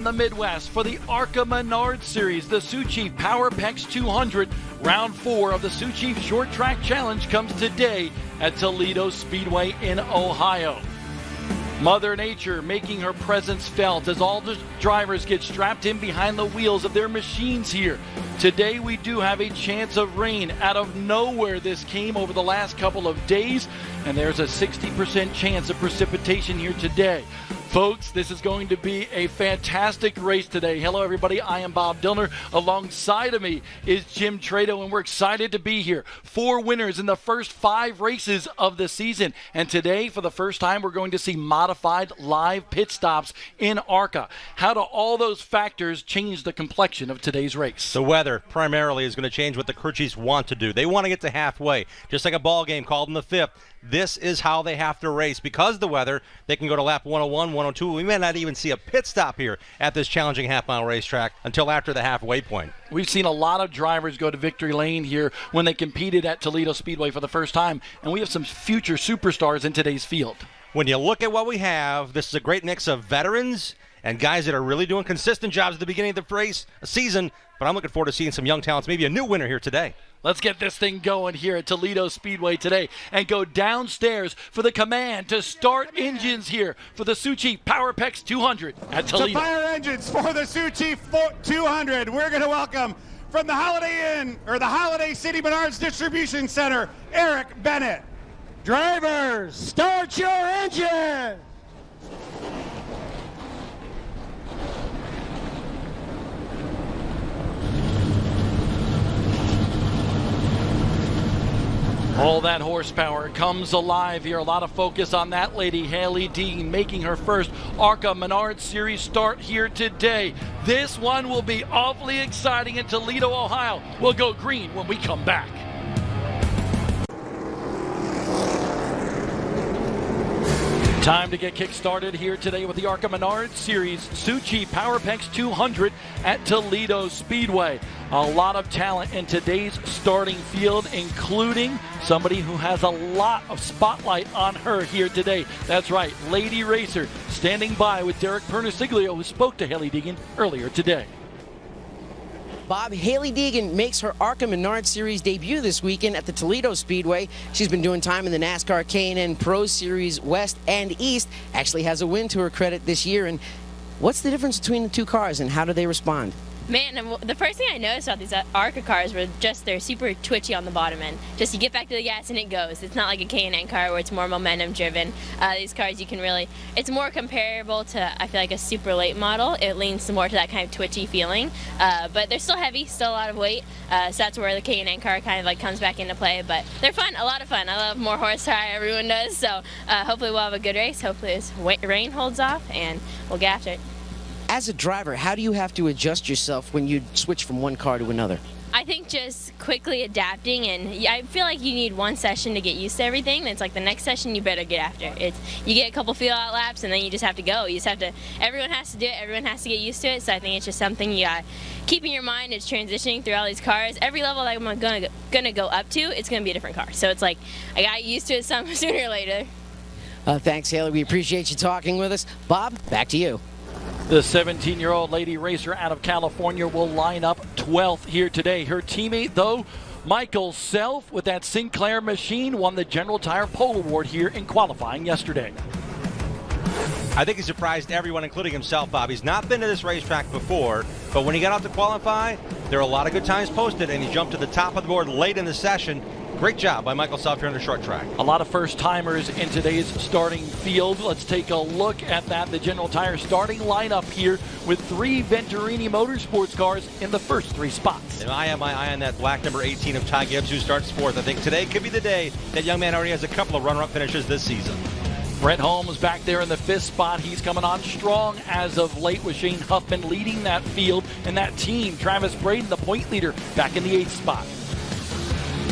the Midwest for the ARCA Menards Series, the Sioux Chief Power Pex 200. Round 4 of the Sioux Chief Short Track Challenge comes today at Toledo Speedway in Ohio. Mother Nature making her presence felt as all the drivers get strapped in behind the wheels of their machines here. Today we do have a chance of rain. Out of nowhere this came over the last couple of days, and there's a 60% chance of precipitation here today. Folks, this is going to be a fantastic race today. Hello, everybody. I am Bob Dillner. Alongside of me is Jim Trado, and we're excited to be here. 4 winners in the first 5 races of the season. And today, for the first time, we're going to see modified live pit stops in ARCA. How do all those factors change the complexion of today's race? The weather primarily is going to change what the crew chiefs want to do. They want to get to halfway, just like a ball game called in the 5th. This is how they have to race. Because of the weather, they can go to lap 101, 102. We may not even see a pit stop here at this challenging half-mile racetrack until after the halfway point. We've seen a lot of drivers go to victory lane here when they competed at Toledo Speedway for the first time, and we have some future superstars in today's field. When you look at what we have, this is a great mix of veterans and guys that are really doing consistent jobs at the beginning of the race season, but I'm looking forward to seeing some young talents, maybe a new winner here today. Let's get this thing going here at Toledo Speedway today and go downstairs for the command to start engines here for the Sioux Chief Power Pex 200 at Toledo. To fire engines for the Sioux Chief 200. We're going to welcome from the Holiday Inn, or the Holiday City Menards Distribution Center, Eric Bennett. Drivers, start your engine! All that horsepower comes alive here. A lot of focus on that lady, Haley Dean, making her first ARCA Menards Series start here today. This one will be awfully exciting in Toledo, Ohio. We'll go green when we come back. Time to get kick-started here today with the ARCA Menards Series Sioux Chief Power Pex 200 at Toledo Speedway. A lot of talent in today's starting field, including somebody who has a lot of spotlight on her here today. That's right, Lady Racer, standing by with Derek Perniciglio, who spoke to Haley Deegan earlier today. Bob, Haley Deegan makes her ARCA Menards Series debut this weekend at the Toledo Speedway. She's been doing time in the NASCAR K&N Pro Series West and East. Actually has a win to her credit this year. And what's the difference between the two cars and how do they respond? Man, the first thing I noticed about these ARCA cars were just they're super twitchy on the bottom end. Just you get back to the gas and it goes. It's not like a K&N car where it's more momentum driven. These cars you can really, it's more comparable to, I feel like, a super late model. It leans more to that kind of twitchy feeling. But they're still heavy, still a lot of weight. So that's where the K&N car kind of like comes back into play. But they're fun, a lot of fun. I love more horsepower, everyone does. So hopefully we'll have a good race. Hopefully this rain holds off and we'll get after it. As a driver, how do you have to adjust yourself when you switch from one car to another? I think just quickly adapting, and I feel like you need one session to get used to everything. It's like the next session you better get after. You get a couple feel-out laps, and then you just have to go. You just have to. Everyone has to do it. Everyone has to get used to it. So I think it's just something you got keep in your mind. It's transitioning through all these cars. Every level that I'm gonna go up to, it's gonna be a different car. So it's like I got used to it some sooner or later. Thanks, Haley. We appreciate you talking with us. Bob, back to you. The 17-year-old Lady Racer out of California will line up 12th here today. Her teammate, though, Michael Self, with that Sinclair machine, won the General Tire Pole Award here in qualifying yesterday. I think he surprised everyone, including himself, Bob. He's not been to this racetrack before, but when he got out to qualify, there were a lot of good times posted, and he jumped to the top of the board late in the session. Great job by Michael Self here on the short track. A lot of first-timers in today's starting field. Let's take a look at that. The General Tire starting lineup here with 3 Venturini Motorsports cars in the first 3 spots. And I have my eye on that black number 18 of Ty Gibbs, who starts 4th. I think today could be the day. That young man already has a couple of runner-up finishes this season. Brett Holmes back there in the 5th spot. He's coming on strong as of late with Shane Huffman leading that field and that team. Travis Braden, the point leader, back in the 8th spot.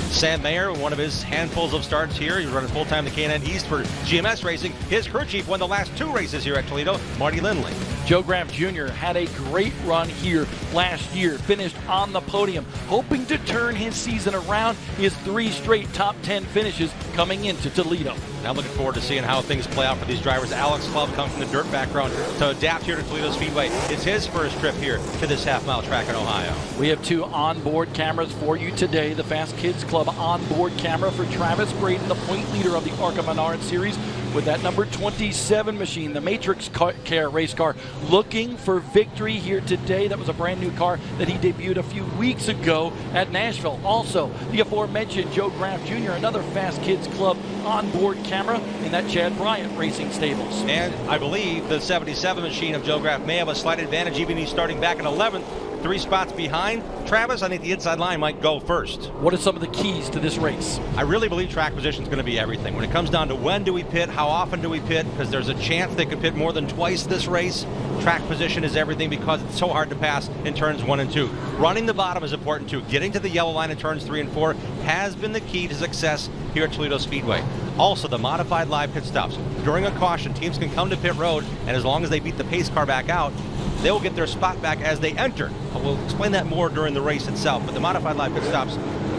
Sam Mayer, one of his handfuls of starts here. He's running full-time the K&N East for GMS Racing. His crew chief won the last 2 races here at Toledo, Marty Lindley. Joe Graham Jr. had a great run here last year, finished on the podium, hoping to turn his season around. He has 3 straight top 10 finishes coming into Toledo. Now looking forward to seeing how things play out for these drivers. Alex Club comes from the dirt background to adapt here to Toledo Speedway. It's his first trip here to this half-mile track in Ohio. We have 2 onboard cameras for you today. The Fast Kids Club onboard camera for Travis Braden, the point leader of the ARCA Menards series, with that number 27 machine, the Matrix Care race car, looking for victory here today. That was a brand new car that he debuted a few weeks ago at Nashville. Also, the aforementioned Joe Graham Jr., another Fast Kids Club onboard camera in that Chad Bryant Racing Stables. And I believe the 77 machine of Joe Graham may have a slight advantage, even he's starting back in 11th. 3 spots behind Travis. I think the inside line might go first. What are some of the keys to this race? I really believe track position is going to be everything. When it comes down to when do we pit, how often do we pit, because there's a chance they could pit more than twice this race. Track position is everything because it's so hard to pass in turns 1 and 2. Running the bottom is important too. Getting to the yellow line in turns 3 and 4 has been the key to success here at Toledo Speedway. Also, the modified live pit stops. During a caution, teams can come to pit road, and as long as they beat the pace car back out, they will get their spot back as they enter. We'll explain that more during the race itself, but the modified live pit stops,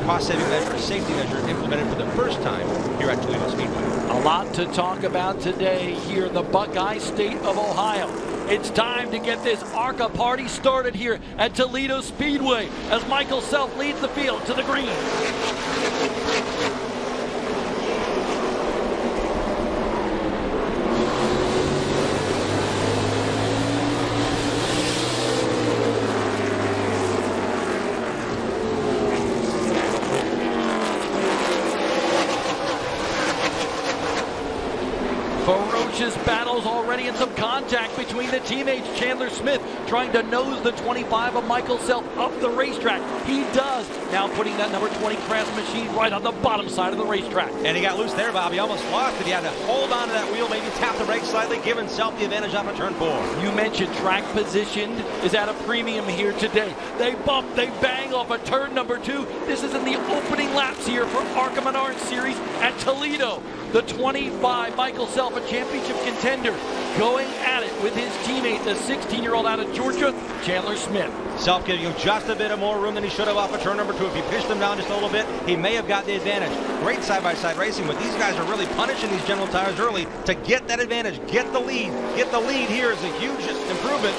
cost-saving measure, safety measure implemented for the first time here at Toledo Speedway. A lot to talk about today here in the Buckeye State of Ohio. It's time to get this ARCA party started here at Toledo Speedway as Michael Self leads the field to the green. Ferocious battles already and some contact between the teammates. Chandler Smith trying to nose the 25 of Michael Self up the racetrack. He does. Now putting that number 20 Crafts machine right on the bottom side of the racetrack. And he got loose there, Bob. He almost lost it. He had to hold on to that wheel, maybe tap the brake slightly, give himself the advantage off of turn 4. You mentioned track position is at a premium here today. They bump, they bang off of turn number 2. This is in the opening laps here for ARCA Menards Series at Toledo. The 25, Michael Self, a championship contender, going at it with his teammate, the 16-year-old out of Georgia, Chandler Smith. Self giving him just a bit of more room than he should have off of turn number 2. If he pushed him down just a little bit, he may have got the advantage. Great side-by-side racing, but these guys are really punishing these General Tires early to get that advantage, get the lead. Get the lead here is a huge improvement.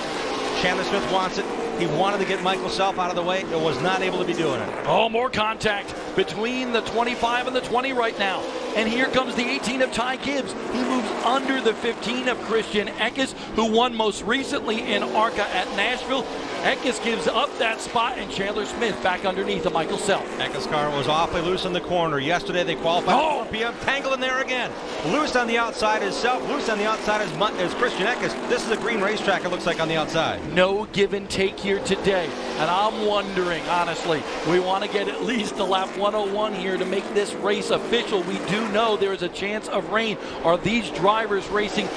Chandler Smith wants it. He wanted to get Michael Self out of the way and was not able to be doing it. Oh, more contact between the 25 and the 20 right now. And here comes the 18 of Ty Gibbs. He moves under the 15 of Christian Eckes, who won most recently in ARCA at Nashville. Eckes gives up that spot, and Chandler Smith back underneath of Michael Self. Eckes' car was awfully loose in the corner. Yesterday they qualified at 4 p.m. Tangled in there again. Loose on the outside is Self. Loose on the outside is Christian Eckes. This is a green racetrack, it looks like, on the outside. No give and take here today. And I'm wondering, honestly, we want to get at least a lap 101 here to make this race official. We do know there is a chance of rain. Are these drivers racing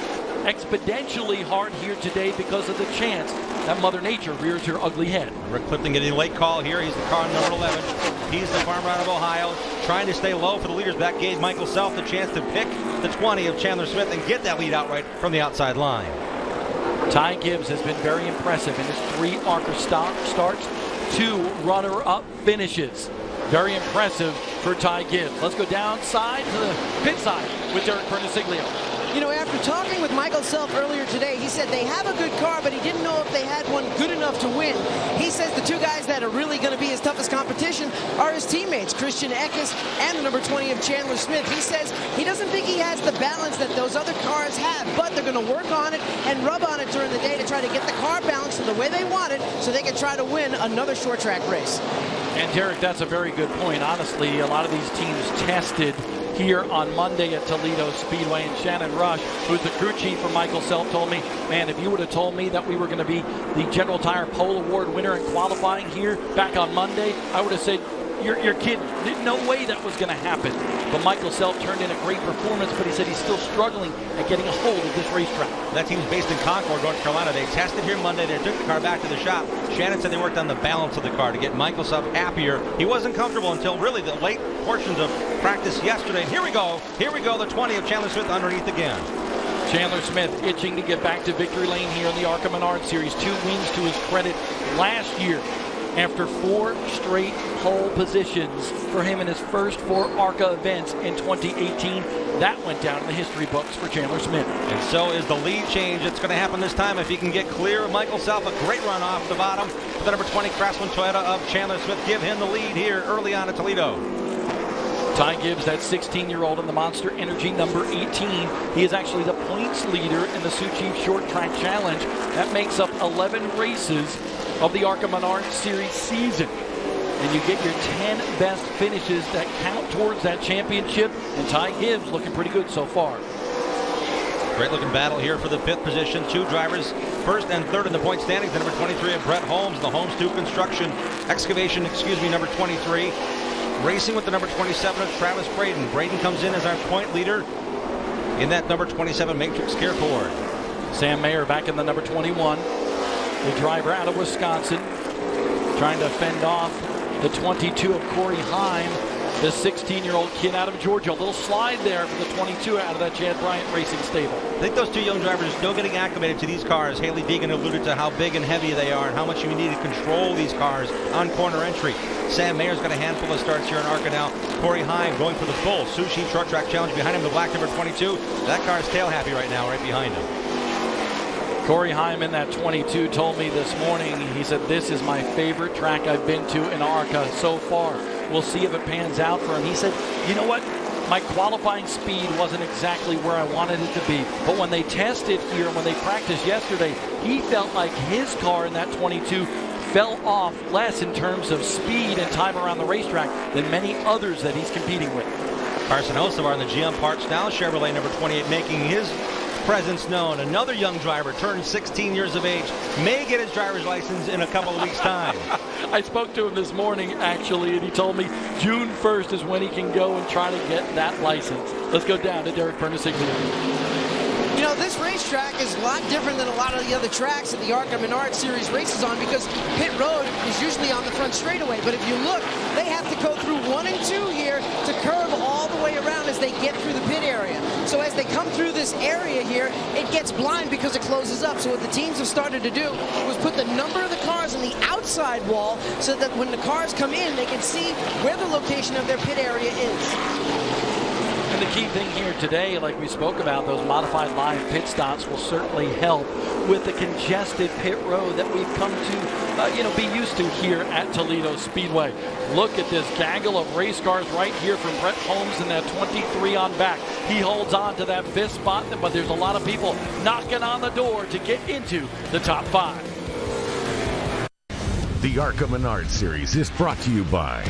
exponentially hard here today because of the chance that Mother Nature rears her ugly head? Rick Clifton getting a late call here. He's the car number 11. He's the farmer out of Ohio, trying to stay low for the leaders. That gave Michael Self the chance to pick the 20 of Chandler Smith and get that lead outright from the outside line. Ty Gibbs has been very impressive in his 3 ARCA starts, 2 runner-up finishes. Very impressive for Ty Gibbs. Let's go downside to the pit side with Derek Bernasiglio. You know, after talking with Michael Self earlier today, he said they have a good car, but he didn't know if they had one good enough to win. He says the 2 guys that are really going to be his toughest competition are his teammates, Christian Eckes and the number 20 of Chandler Smith. He says he doesn't think he has the balance that those other cars have, but they're going to work on it and rub on it during the day to try to get the car balanced to the way they want it so they can try to win another short track race. And Derek, that's a very good point. Honestly, a lot of these teams tested here on Monday at Toledo Speedway, and Shannon Rush, who's the crew chief for Michael Self, told me, man, if you would have told me that we were going to be the General Tire Pole Award winner in qualifying here back on Monday, I would have said, you're kidding. There's no way that was going to happen. But Michael Self turned in a great performance, but he said he's still struggling at getting a hold of this racetrack. That team's based in Concord, North Carolina. They tested here Monday. They took the car back to the shop. Shannon said they worked on the balance of the car to get Michael Self happier. He wasn't comfortable until really the late portions of practice yesterday. And here we go, the 20 of Chandler Smith underneath again. Chandler Smith itching to get back to victory lane here in the ARCA Menards Series. 2 wins to his credit last year after 4 straight pole positions for him in his first 4 ARCA events in 2018. That went down in the history books for Chandler Smith. And so is the lead change. It's going to happen this time if he can get clear of Michael Self. A great run off the bottom for the number 20 Craftsman Toyota of Chandler Smith. Give him the lead here early on at Toledo. Ty Gibbs, that 16-year-old in the Monster Energy number 18. He is actually the points leader in the Sioux Chief Short Track Challenge. That makes up 11 races of the ARCA Menards Series season. And you get your 10 best finishes that count towards that championship. And Ty Gibbs looking pretty good so far. Great looking battle here for the 5th position. 2 drivers, 1st and 3rd in the point standings. The number 23 of Brett Holmes, the Holmes 2 Excavation, number 23. Racing with the number 27 of Travis Braden. Braden comes in as our point leader in that number 27 Matrix Gear Ford. Sam Mayer back in the number 21. The driver out of Wisconsin trying to fend off the 22 of Corey Heim, the 16-year-old kid out of Georgia. A little slide there for the 22 out of that Chad Bryant Racing stable. I think those 2 young drivers are still getting acclimated to these cars. Haley Deegan alluded to how big and heavy they are and how much you need to control these cars on corner entry. Sam Mayer's got a handful of starts here in ARCA now. Corey Heim going for the full Sioux Chief Short Track Challenge. Behind him, the black number 22. That car's tail happy right now, right behind him. Corey Heim in that 22 told me this morning, he said, this is my favorite track I've been to in ARCA so far. We'll see if it pans out for him. He said, you know what? My qualifying speed wasn't exactly where I wanted it to be. But when they tested here and when they practiced yesterday, he felt like his car in that 22 fell off less in terms of speed and time around the racetrack than many others that he's competing with. Carson Osavar in the GM Parts now Chevrolet number 28 making his presence known. Another young driver turned 16 years of age, may get his driver's license in a couple of weeks' time. I spoke to him this morning, actually, and he told me June 1st is when he can go and try to get that license. Let's go down to Derek Bernisiglia. You know, this racetrack is a lot different than a lot of the other tracks that the ARCA Menards Series races on because pit road is usually on the front straightaway. But if you look, they have to go through 1 and 2 here to curve all the way around as they get through the pit area. So as they come through this area here, it gets blind because it closes up. So what the teams have started to do was put the number of the cars on the outside wall so that when the cars come in, they can see where the location of their pit area is. And the key thing here today, like we spoke about, those modified live pit stops will certainly help with the congested pit road that we've come to, be used to here at Toledo Speedway. Look at this gaggle of race cars right here from Brett Holmes in that 23 on back. He holds on to that 5th spot, but there's a lot of people knocking on the door to get into the top 5. The ARCA Menards Series is brought to you by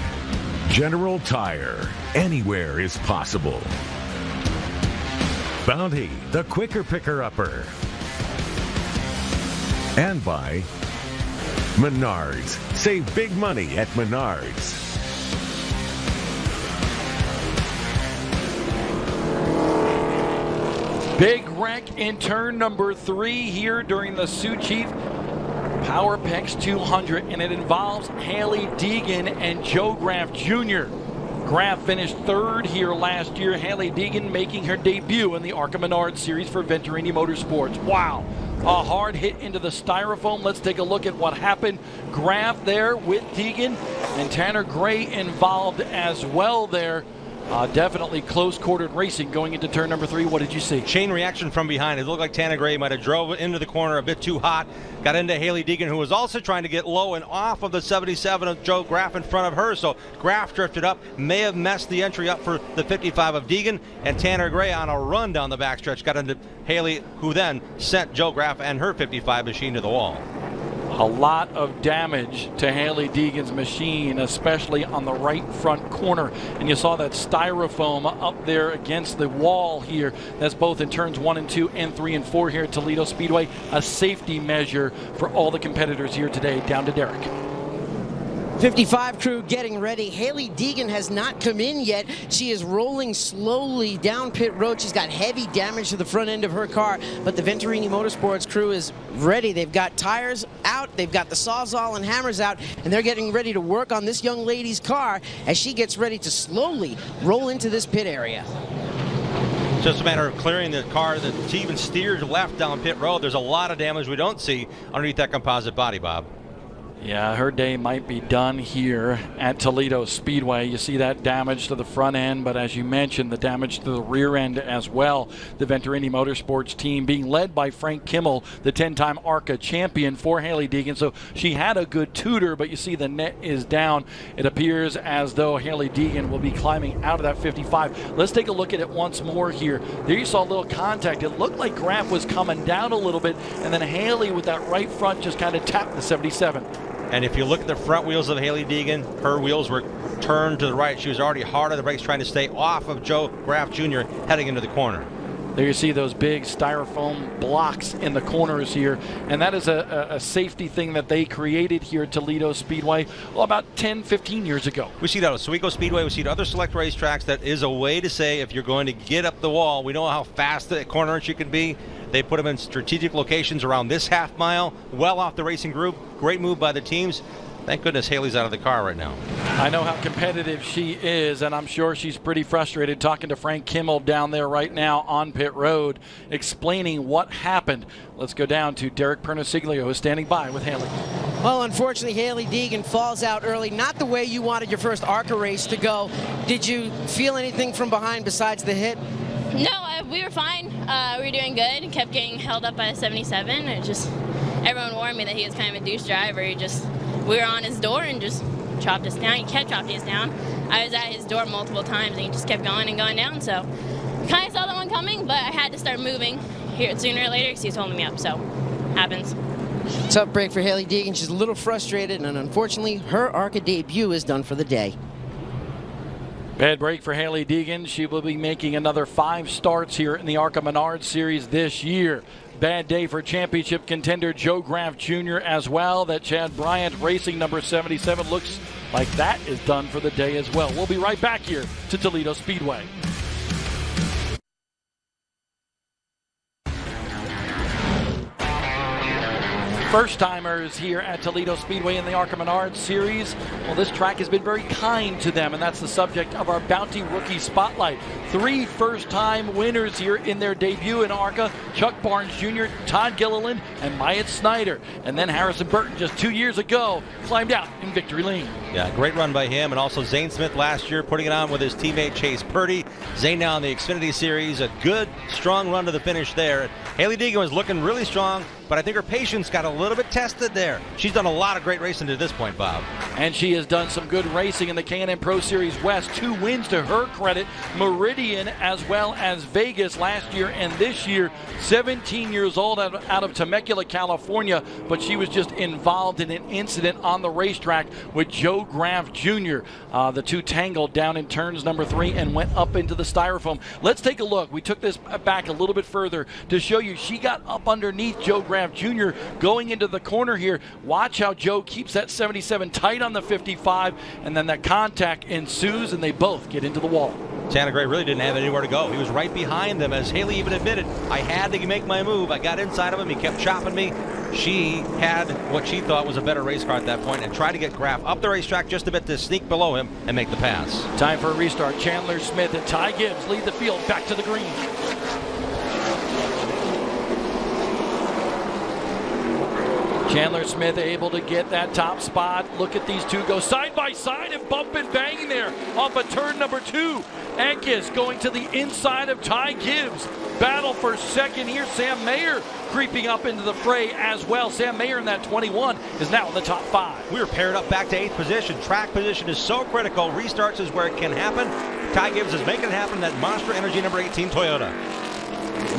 General Tire. Anywhere is possible. Bounty, the quicker picker-upper. And by Menards. Save big money at Menards. Big wreck in turn number 3 here during the Sioux Chief Power Pex 200, and it involves Haley Deegan and Joe Graff Jr. Graff finished 3rd here last year. Haley Deegan making her debut in the ARCA Menards Series for Venturini Motorsports. Wow, a hard hit into the styrofoam. Let's take a look at what happened. Graff there with Deegan and Tanner Gray involved as well there. Definitely close-quartered racing going into turn number 3. What did you see? Chain reaction from behind. It looked like Tanner Gray might have drove into the corner a bit too hot. Got into Haley Deegan, who was also trying to get low and off of the 77 of Joe Graff in front of her. So Graff drifted up, may have messed the entry up for the 55 of Deegan. And Tanner Gray on a run down the backstretch got into Haley, who then sent Joe Graff and her 55 machine to the wall. A lot of damage to Haley Deegan's machine, especially on the right front corner. And you saw that styrofoam up there against the wall here. That's both in turns 1 and 2 and 3 and 4 here at Toledo Speedway. A safety measure for all the competitors here today. Down to Derek. 55 crew getting ready. Haley Deegan has not come in yet. She is rolling slowly down pit road. She's got heavy damage to the front end of her car, but the Venturini Motorsports crew is ready. They've got tires out, they've got the Sawzall and hammers out, and they're getting ready to work on this young lady's car as she gets ready to slowly roll into this pit area. It's just a matter of clearing the car that she even steered left down pit road. There's a lot of damage we don't see underneath that composite body, Bob. Yeah, her day might be done here at Toledo Speedway. You see that damage to the front end, but as you mentioned, the damage to the rear end as well. The Venturini Motorsports team being led by Frank Kimmel, the 10-time ARCA champion for Hailie Deegan. So she had a good tutor, but you see the net is down. It appears as though Hailie Deegan will be climbing out of that 55. Let's take a look at it once more here. There you saw a little contact. It looked like Graf was coming down a little bit, and then Hailie with that right front just kind of tapped the 77. And if you look at the front wheels of Hailie Deegan, her wheels were turned to the right. She was already hard on the brakes trying to stay off of Joe Graf Jr. heading into the corner. There you see those big styrofoam blocks in the corners here, and that is a safety thing that they created here at Toledo Speedway about 10, 15 years ago. We see that at Sioux Speedway. We see it at other select racetracks. That is a way to say if you're going to get up the wall, we know how fast the corner she can be. They put them in strategic locations around this half mile, well off the racing group. Great move by the teams. Thank goodness Hailie's out of the car right now. I know how competitive she is, and I'm sure she's pretty frustrated talking to Frank Kimmel down there right now on pit road, explaining what happened. Let's go down to Derek Pernosiglio, who's standing by with Hailie. Well, unfortunately, Hailie Deegan falls out early. Not the way you wanted your first ARCA race to go. Did you feel anything from behind besides the hit? No, we were fine. We were doing good. Kept getting held up by a 77. Everyone warned me that he was kind of a douche driver. We were on his door and just chopped us down. He kept chopping us down. I was at his door multiple times and he just kept going and going down. So kind of saw that one coming, but I had to start moving here sooner or later because he was holding me up. So happens. Tough break for Hailie Deegan. She's a little frustrated, and unfortunately, her ARCA debut is done for the day. Bad break for Hailie Deegan. She will be making another 5 starts here in the ARCA Menards series this year. Bad day for championship contender Joe Graf Jr. as well. That Chad Bryant Racing number 77 looks like that is done for the day as well. We'll be right back here to Toledo Speedway. First-timers here at Toledo Speedway in the ARCA Menards series. Well, this track has been very kind to them, and that's the subject of our Bounty Rookie Spotlight. 3 first-time winners here in their debut in ARCA: Chuck Barnes Jr., Todd Gilliland, and Myatt Snyder. And then Harrison Burton, just 2 years ago, climbed out in victory lane. Yeah, great run by him, and also Zane Smith last year putting it on with his teammate Chase Purdy. Zane now in the Xfinity Series, a good, strong run to the finish there. Hailie Deegan was looking really strong, but I think her patience got a little bit tested there. She's done a lot of great racing to this point, Bob. And she has done some good racing in the K&N Pro Series West. 2 wins to her credit. Meridian as well as Vegas last year and this year. 17 years old out of Temecula, California, but she was just involved in an incident on the racetrack with Joe Graf Jr. The two tangled down in turns number 3 and went up into the styrofoam. Let's take a look. We took this back a little bit further to show you she got up underneath Joe Graf Jr. going into the corner here. Watch how Joe keeps that 77 tight on the 55, and then that contact ensues and they both get into the wall. Tanner Gray really didn't have anywhere to go. He was right behind them, as Hailie even admitted. I had to make my move. I got inside of him. He kept chopping me. She had what she thought was a better race car at that point and tried to get Graf up the racetrack just a bit to sneak below him and make the pass. Time for a restart. Chandler Smith and Ty Gibbs lead the field back to the green. Chandler Smith able to get that top spot. Look at these two go side by side and bump and bang there off of turn number 2. Enkes going to the inside of Ty Gibbs. Battle for second here. Sam Mayer creeping up into the fray as well. Sam Mayer in that 21 is now in the top 5. We were paired up back to 8th position. Track position is so critical. Restarts is where it can happen. Ty Gibbs is making it happen. That Monster Energy number 18 Toyota.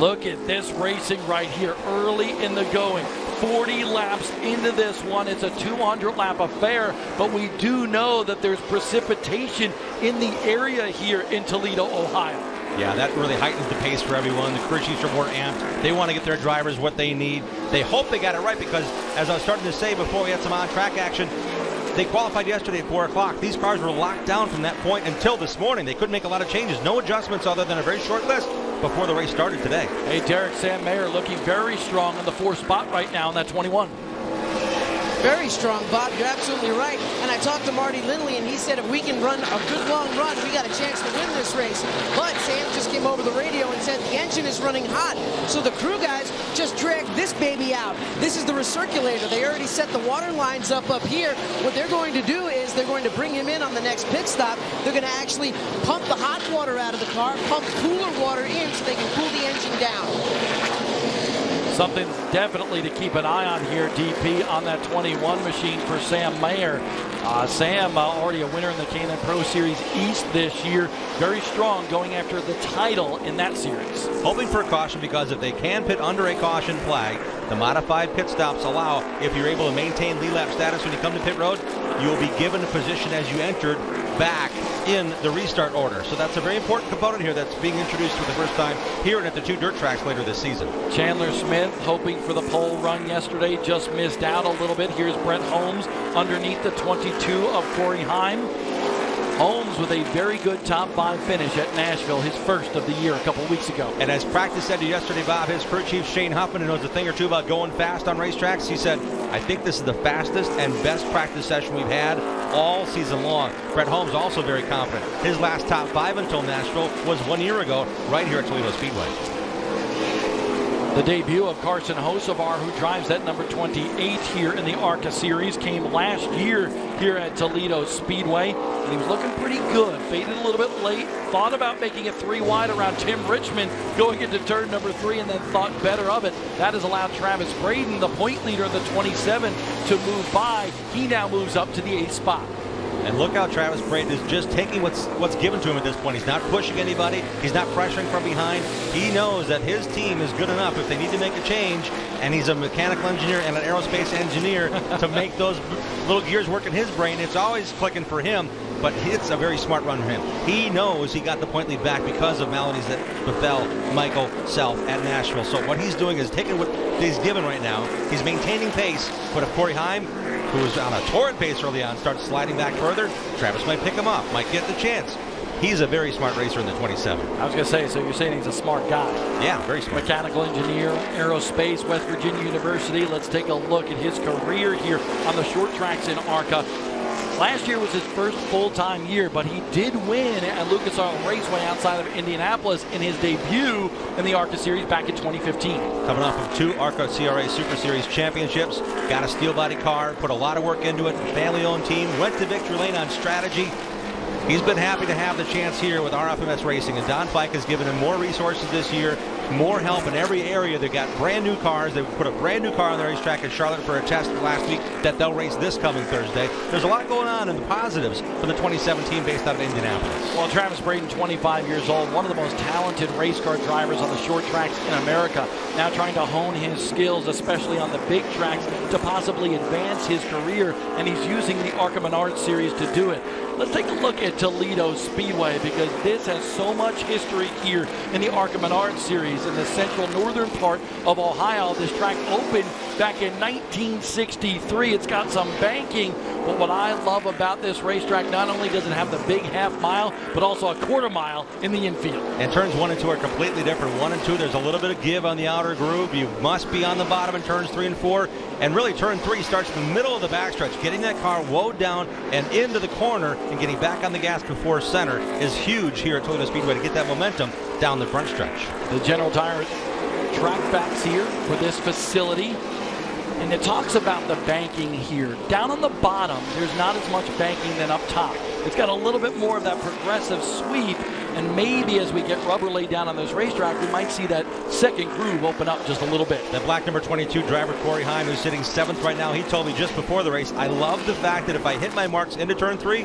Look at this racing right here early in the going. 40 laps into this one. It's a 200-lap affair, but we do know that there's precipitation in the area here in Toledo, Ohio. Yeah, that really heightens the pace for everyone. The crew chiefs are more amped. They want to get their drivers what they need. They hope they got it right because, as I was starting to say before we had some on-track action, they qualified yesterday at 4 o'clock. These cars were locked down from that point until this morning. They couldn't make a lot of changes. No adjustments other than a very short list before the race started today. Hey, Derek, Sam Mayer looking very strong in the 4th spot right now in that 21. Very strong, Bob. You're absolutely right. And I talked to Marty Lindley, and he said if we can run a good long run, we got a chance to win this race. But Sam just came over the radio and said the engine is running hot. So the crew guys just dragged this baby out. This is the recirculator. They already set the water lines up here. What they're going to do is they're going to bring him in on the next pit stop. They're going to actually pump the hot water out of the car, pump cooler water in so they can cool the engine down. Something definitely to keep an eye on here, DP, on that 21 machine for Sam Mayer. Sam already a winner in the K&N Pro Series East this year. Very strong going after the title in that series. Hoping for a caution because if they can pit under a caution flag, the modified pit stops allow, if you're able to maintain lead lap status when you come to pit road, you will be given a position as you entered back in the restart order. So that's a very important component here that's being introduced for the first time here and at the 2 dirt tracks later this season. Chandler Smith hoping for the pole run yesterday, just missed out a little bit. Here's Brett Holmes underneath the 22 of Corey Heim. Holmes with a very good top 5 finish at Nashville, his first of the year a couple weeks ago. And as practice said yesterday, Bob, his crew chief Shane Huffman, who knows a thing or two about going fast on racetracks, he said, I think this is the fastest and best practice session we've had all season long. Brett Holmes also very confident. His last top 5 until Nashville was 1 year ago right here at Toledo Speedway. The debut of Carson Hocevar, who drives that number 28 here in the ARCA Series, came last year here at Toledo Speedway, and he was looking pretty good. Faded a little bit late, thought about making it 3 wide around Tim Richmond going into turn number 3, and then thought better of it. That has allowed Travis Braden, the point leader in the 27, to move by. He now moves up to the 8th spot. And look how Travis Braden is just taking what's given to him at this point. He's not pushing anybody. He's not pressuring from behind. He knows that his team is good enough if they need to make a change, and he's a mechanical engineer and an aerospace engineer to make those little gears work in his brain. It's always clicking for him, but it's a very smart run for him. He knows he got the point lead back because of maladies that befell Michael Self at Nashville. So what he's doing is taking what he's given right now. He's maintaining pace, but if Corey Heim, who was on a torrid pace early on, starts sliding back further, Travis might pick him up, might get the chance. He's a very smart racer in the 27. I was going to say, so you're saying he's a smart guy. Yeah, very smart. Mechanical engineer, aerospace, West Virginia University. Let's take a look at his career here on the short tracks in ARCA. Last year was his first full-time year, but he did win at Lucas Oil Raceway outside of Indianapolis in his debut in the ARCA Series back in 2015. Coming off of 2 ARCA CRA Super Series championships, got a steel body car, put a lot of work into it, family-owned team, went to victory lane on strategy. He's been happy to have the chance here with RFMS Racing, and Don Fike has given him more resources this year, more help in every area. They've got brand new cars. They put a brand new car on the racetrack at Charlotte for a test last week that they'll race this coming Thursday. There's a lot going on in the positives for the 2017 based out of Indianapolis. Well, Travis Braden, 25 years old, one of the most talented race car drivers on the short tracks in America, now trying to hone his skills, especially on the big tracks, to possibly advance his career, and he's using the ARCA Menards Series to do it. Let's take a look at Toledo Speedway, because this has so much history here in the ARCA Menards Series in the central northern part of Ohio. This track opened back in 1963. It's got some banking, but what I love about this racetrack, not only does it have the big half mile, but also a quarter mile in the infield. And turns 1 and 2 are completely different. 1 and 2, there's a little bit of give on the outer groove. You must be on the bottom in turns 3 and 4. And really, turn 3 starts in the middle of the backstretch. Getting that car woed down and into the corner and getting back on the gas before center is huge here at Toledo Speedway to get that momentum down the front stretch. The General Tire track backs here for this facility. And it talks about the banking here. Down on the bottom, there's not as much banking than up top. It's got a little bit more of that progressive sweep, and maybe as we get rubber laid down on this racetrack, we might see that second groove open up just a little bit. That black number 22 driver, Corey Heim, who's sitting 7th right now, he told me just before the race, I love the fact that if I hit my marks into turn 3,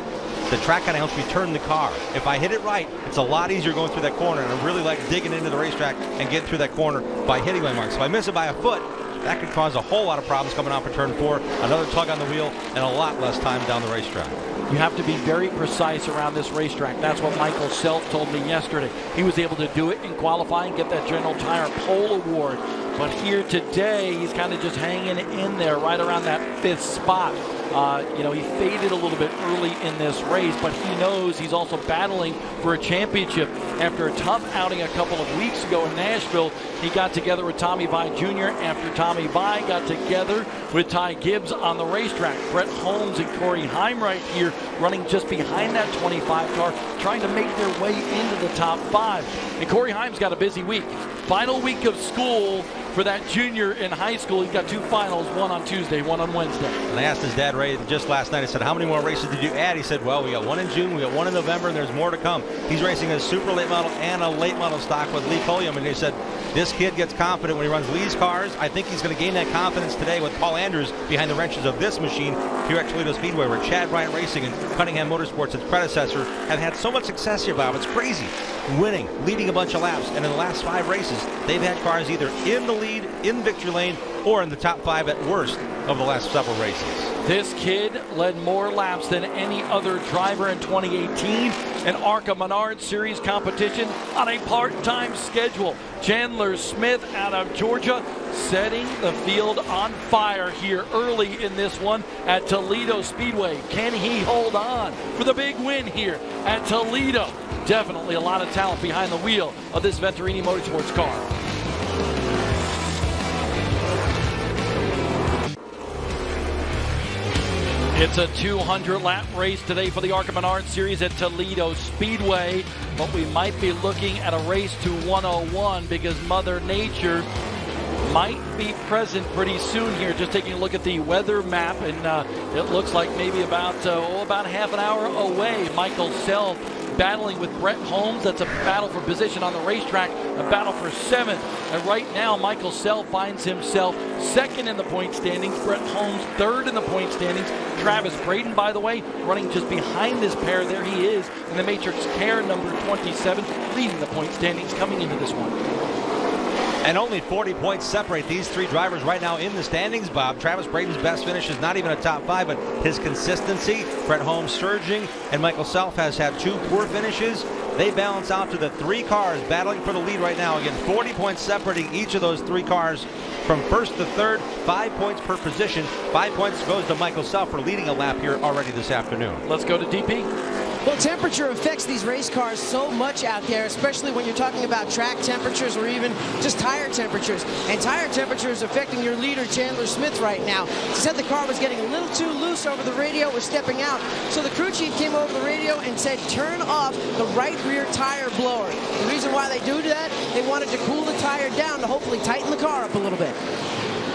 the track kind of helps me turn the car. If I hit it right, it's a lot easier going through that corner, and I really like digging into the racetrack and getting through that corner by hitting my marks. If I miss it by a foot, that could cause a whole lot of problems coming off of turn 4, another tug on the wheel, and a lot less time down the racetrack. You have to be very precise around this racetrack. That's what Michael Self told me yesterday. He was able to do it in qualifying, get that General Tire pole award. But here today, he's kind of just hanging in there right around that 5th spot. He faded a little bit early in this race, but he knows he's also battling for a championship. After a tough outing a couple of weeks ago in Nashville, he got together with Tommy Vine Jr. After Tommy Vine got together with Ty Gibbs on the racetrack. Brett Holmes and Corey Heimreich here running just behind that 25 car, trying to make their way into the top 5. And Corey Heim's got a busy week. Final week of school for that junior in high school. He's got 2 finals, one on Tuesday, one on Wednesday. And I asked his dad Ray just last night, I said, how many more races did you add? He said, well, we got one in June, we got one in November, and there's more to come. He's racing a super late model and a late model stock with Lee Colliam, and he said, this kid gets confident when he runs Lee's cars. I think he's going to gain that confidence today with Paul Andrews behind the wrenches of this machine here at Toledo Speedway, where Chad Bryant Racing and Cunningham Motorsports, its predecessor, have had so much success here, Bob. It's crazy. Winning, leading a bunch of laps, and in the last 5 races, they've had cars either in the lead, in victory lane, or in the top 5 at worst of the last several races. This kid led more laps than any other driver in 2018, an ARCA Menards Series competition on a part-time schedule. Chandler Smith out of Georgia setting the field on fire here early in this one at Toledo Speedway. Can he hold on for the big win here at Toledo? Definitely a lot of talent behind the wheel of this Venturini Motorsports car. It's a 200-lap race today for the ARCA Menards Series at Toledo Speedway, but we might be looking at a race to 101 because Mother Nature might be present pretty soon here. Just taking a look at the weather map, and it looks like maybe about half an hour away. Michael Self battling with Brett Holmes. That's a battle for position on the racetrack, a battle for 7th. And right now, Michael Self finds himself 2nd in the point standings. Brett Holmes 3rd in the point standings. Travis Braden, by the way, running just behind this pair. There he is in the Matrix Care number 27, leading the point standings coming into this one. And only 40 points separate these 3 drivers right now in the standings, Bob. Travis Braden's best finish is not even a top 5, but his consistency, Brett Holmes surging, and Michael Self has had 2 poor finishes. They balance out to the 3 cars battling for the lead right now. Again, 40 points separating each of those 3 cars from 1st to 3rd, 5 points per position. 5 points goes to Michael Self for leading a lap here already this afternoon. Let's go to DP. Well, temperature affects these race cars so much out there, especially when you're talking about track temperatures or even just tire temperatures. And tire temperatures affecting your leader, Chandler Smith, right now. He said the car was getting a little too loose over the radio, was stepping out. So the crew chief came over the radio and said, turn off the right rear tire blower. The reason why they do that, they wanted to cool the tire down to hopefully tighten the car up a little bit.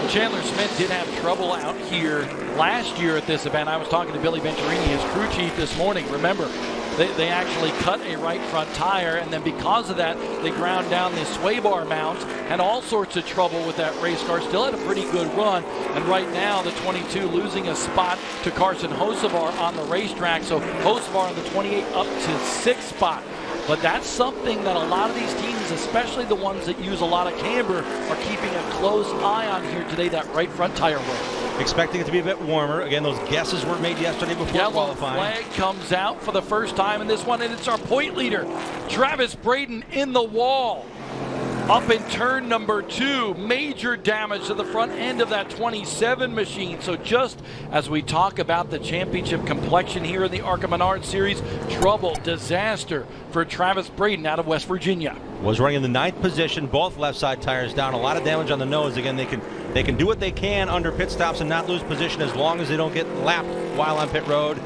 Chandler Smith did have trouble out here last year at this event. I was talking to Billy Venturini, his crew chief, this morning. Remember, they actually cut a right front tire, and then because of that, they ground down the sway bar mount. Had all sorts of trouble with that race car. Still had a pretty good run, and right now the 22 losing a spot to Carson Hocevar on the racetrack. So Hocevar on the 28 up to 6th spot. But that's something that a lot of these teams, especially the ones that use a lot of camber, are keeping a close eye on here today, that right front tire wear. Expecting it to be a bit warmer. Again, those guesses were made yesterday before qualifying. Yellow flag comes out for the first time in this one, and it's our point leader, Travis Braden, in the wall. Up in turn number 2, major damage to the front end of that 27 machine. So just as we talk about the championship complexion here in the ARCA Menards Series, trouble, disaster for Travis Braden out of West Virginia. Was running in the 9th position, both left side tires down, a lot of damage on the nose. Again, they can do what they can under pit stops and not lose position as long as they don't get lapped while on pit road.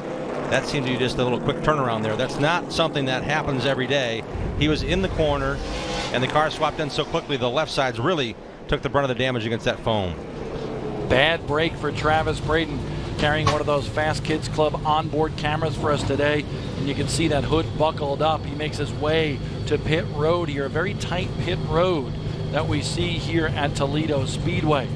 That seemed to be just a little quick turnaround there. That's not something that happens every day. He was in the corner, and the car swapped in so quickly, the left sides really took the brunt of the damage against that foam. Bad break for Travis Braden, carrying one of those Fast Kids Club onboard cameras for us today. And you can see that hood buckled up. He makes his way to pit road here, a very tight pit road that we see here at Toledo Speedway.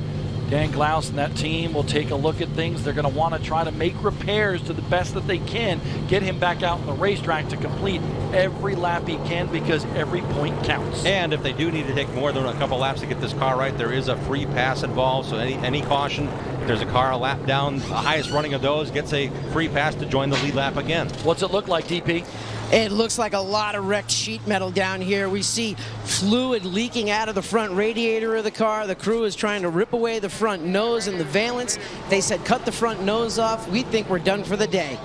Dan Glaus and that team will take a look at things. They're going to want to try to make repairs to the best that they can, get him back out on the racetrack to complete every lap he can, because every point counts. And if they do need to take more than a couple laps to get this car right, there is a free pass involved, so any caution, if there's a car a lap down, the highest running of those gets a free pass to join the lead lap again. What's it look like, DP? It looks like a lot of wrecked sheet metal down here. We see fluid leaking out of the front radiator of the car. The crew is trying to rip away the front nose and the valence. They said cut the front nose off. We think we're done for the day.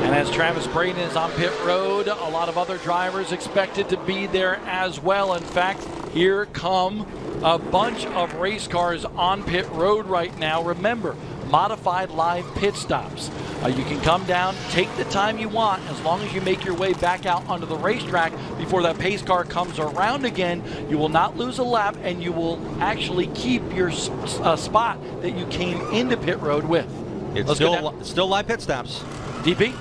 And as Travis Braden is on pit road, a lot of other drivers expected to be there as well. In fact, here come A bunch of race cars on pit road right now. Remember, modified live pit stops. You can come down, take the time you want, as long as you make your way back out onto the racetrack before that pace car comes around again. You will not lose a lap, and you will actually keep your spot that you came into pit road with. It's still live pit stops. DP?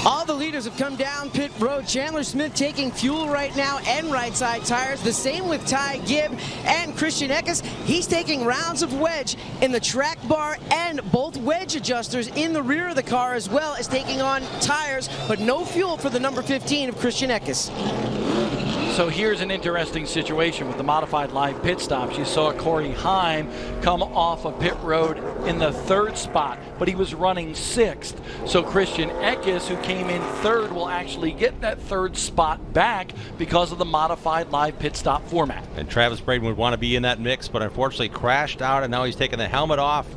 All the leaders have come down pit road. Chandler Smith taking fuel right now and right side tires. The same with Ty Gibb and Christian Eckes. He's taking rounds of wedge in the track bar and both wedge adjusters in the rear of the car, as well as taking on tires, but no fuel for the number 15 of Christian Eckes. So here's an interesting situation with the modified live pit stops. You saw Corey Heim come off of pit road in the 3rd spot, but he was running 6th. So Christian Eckes, who came in 3rd, will actually get that 3rd spot back because of the modified live pit stop format. And Travis Braden would want to be in that mix, but unfortunately crashed out, and now he's taking the helmet off.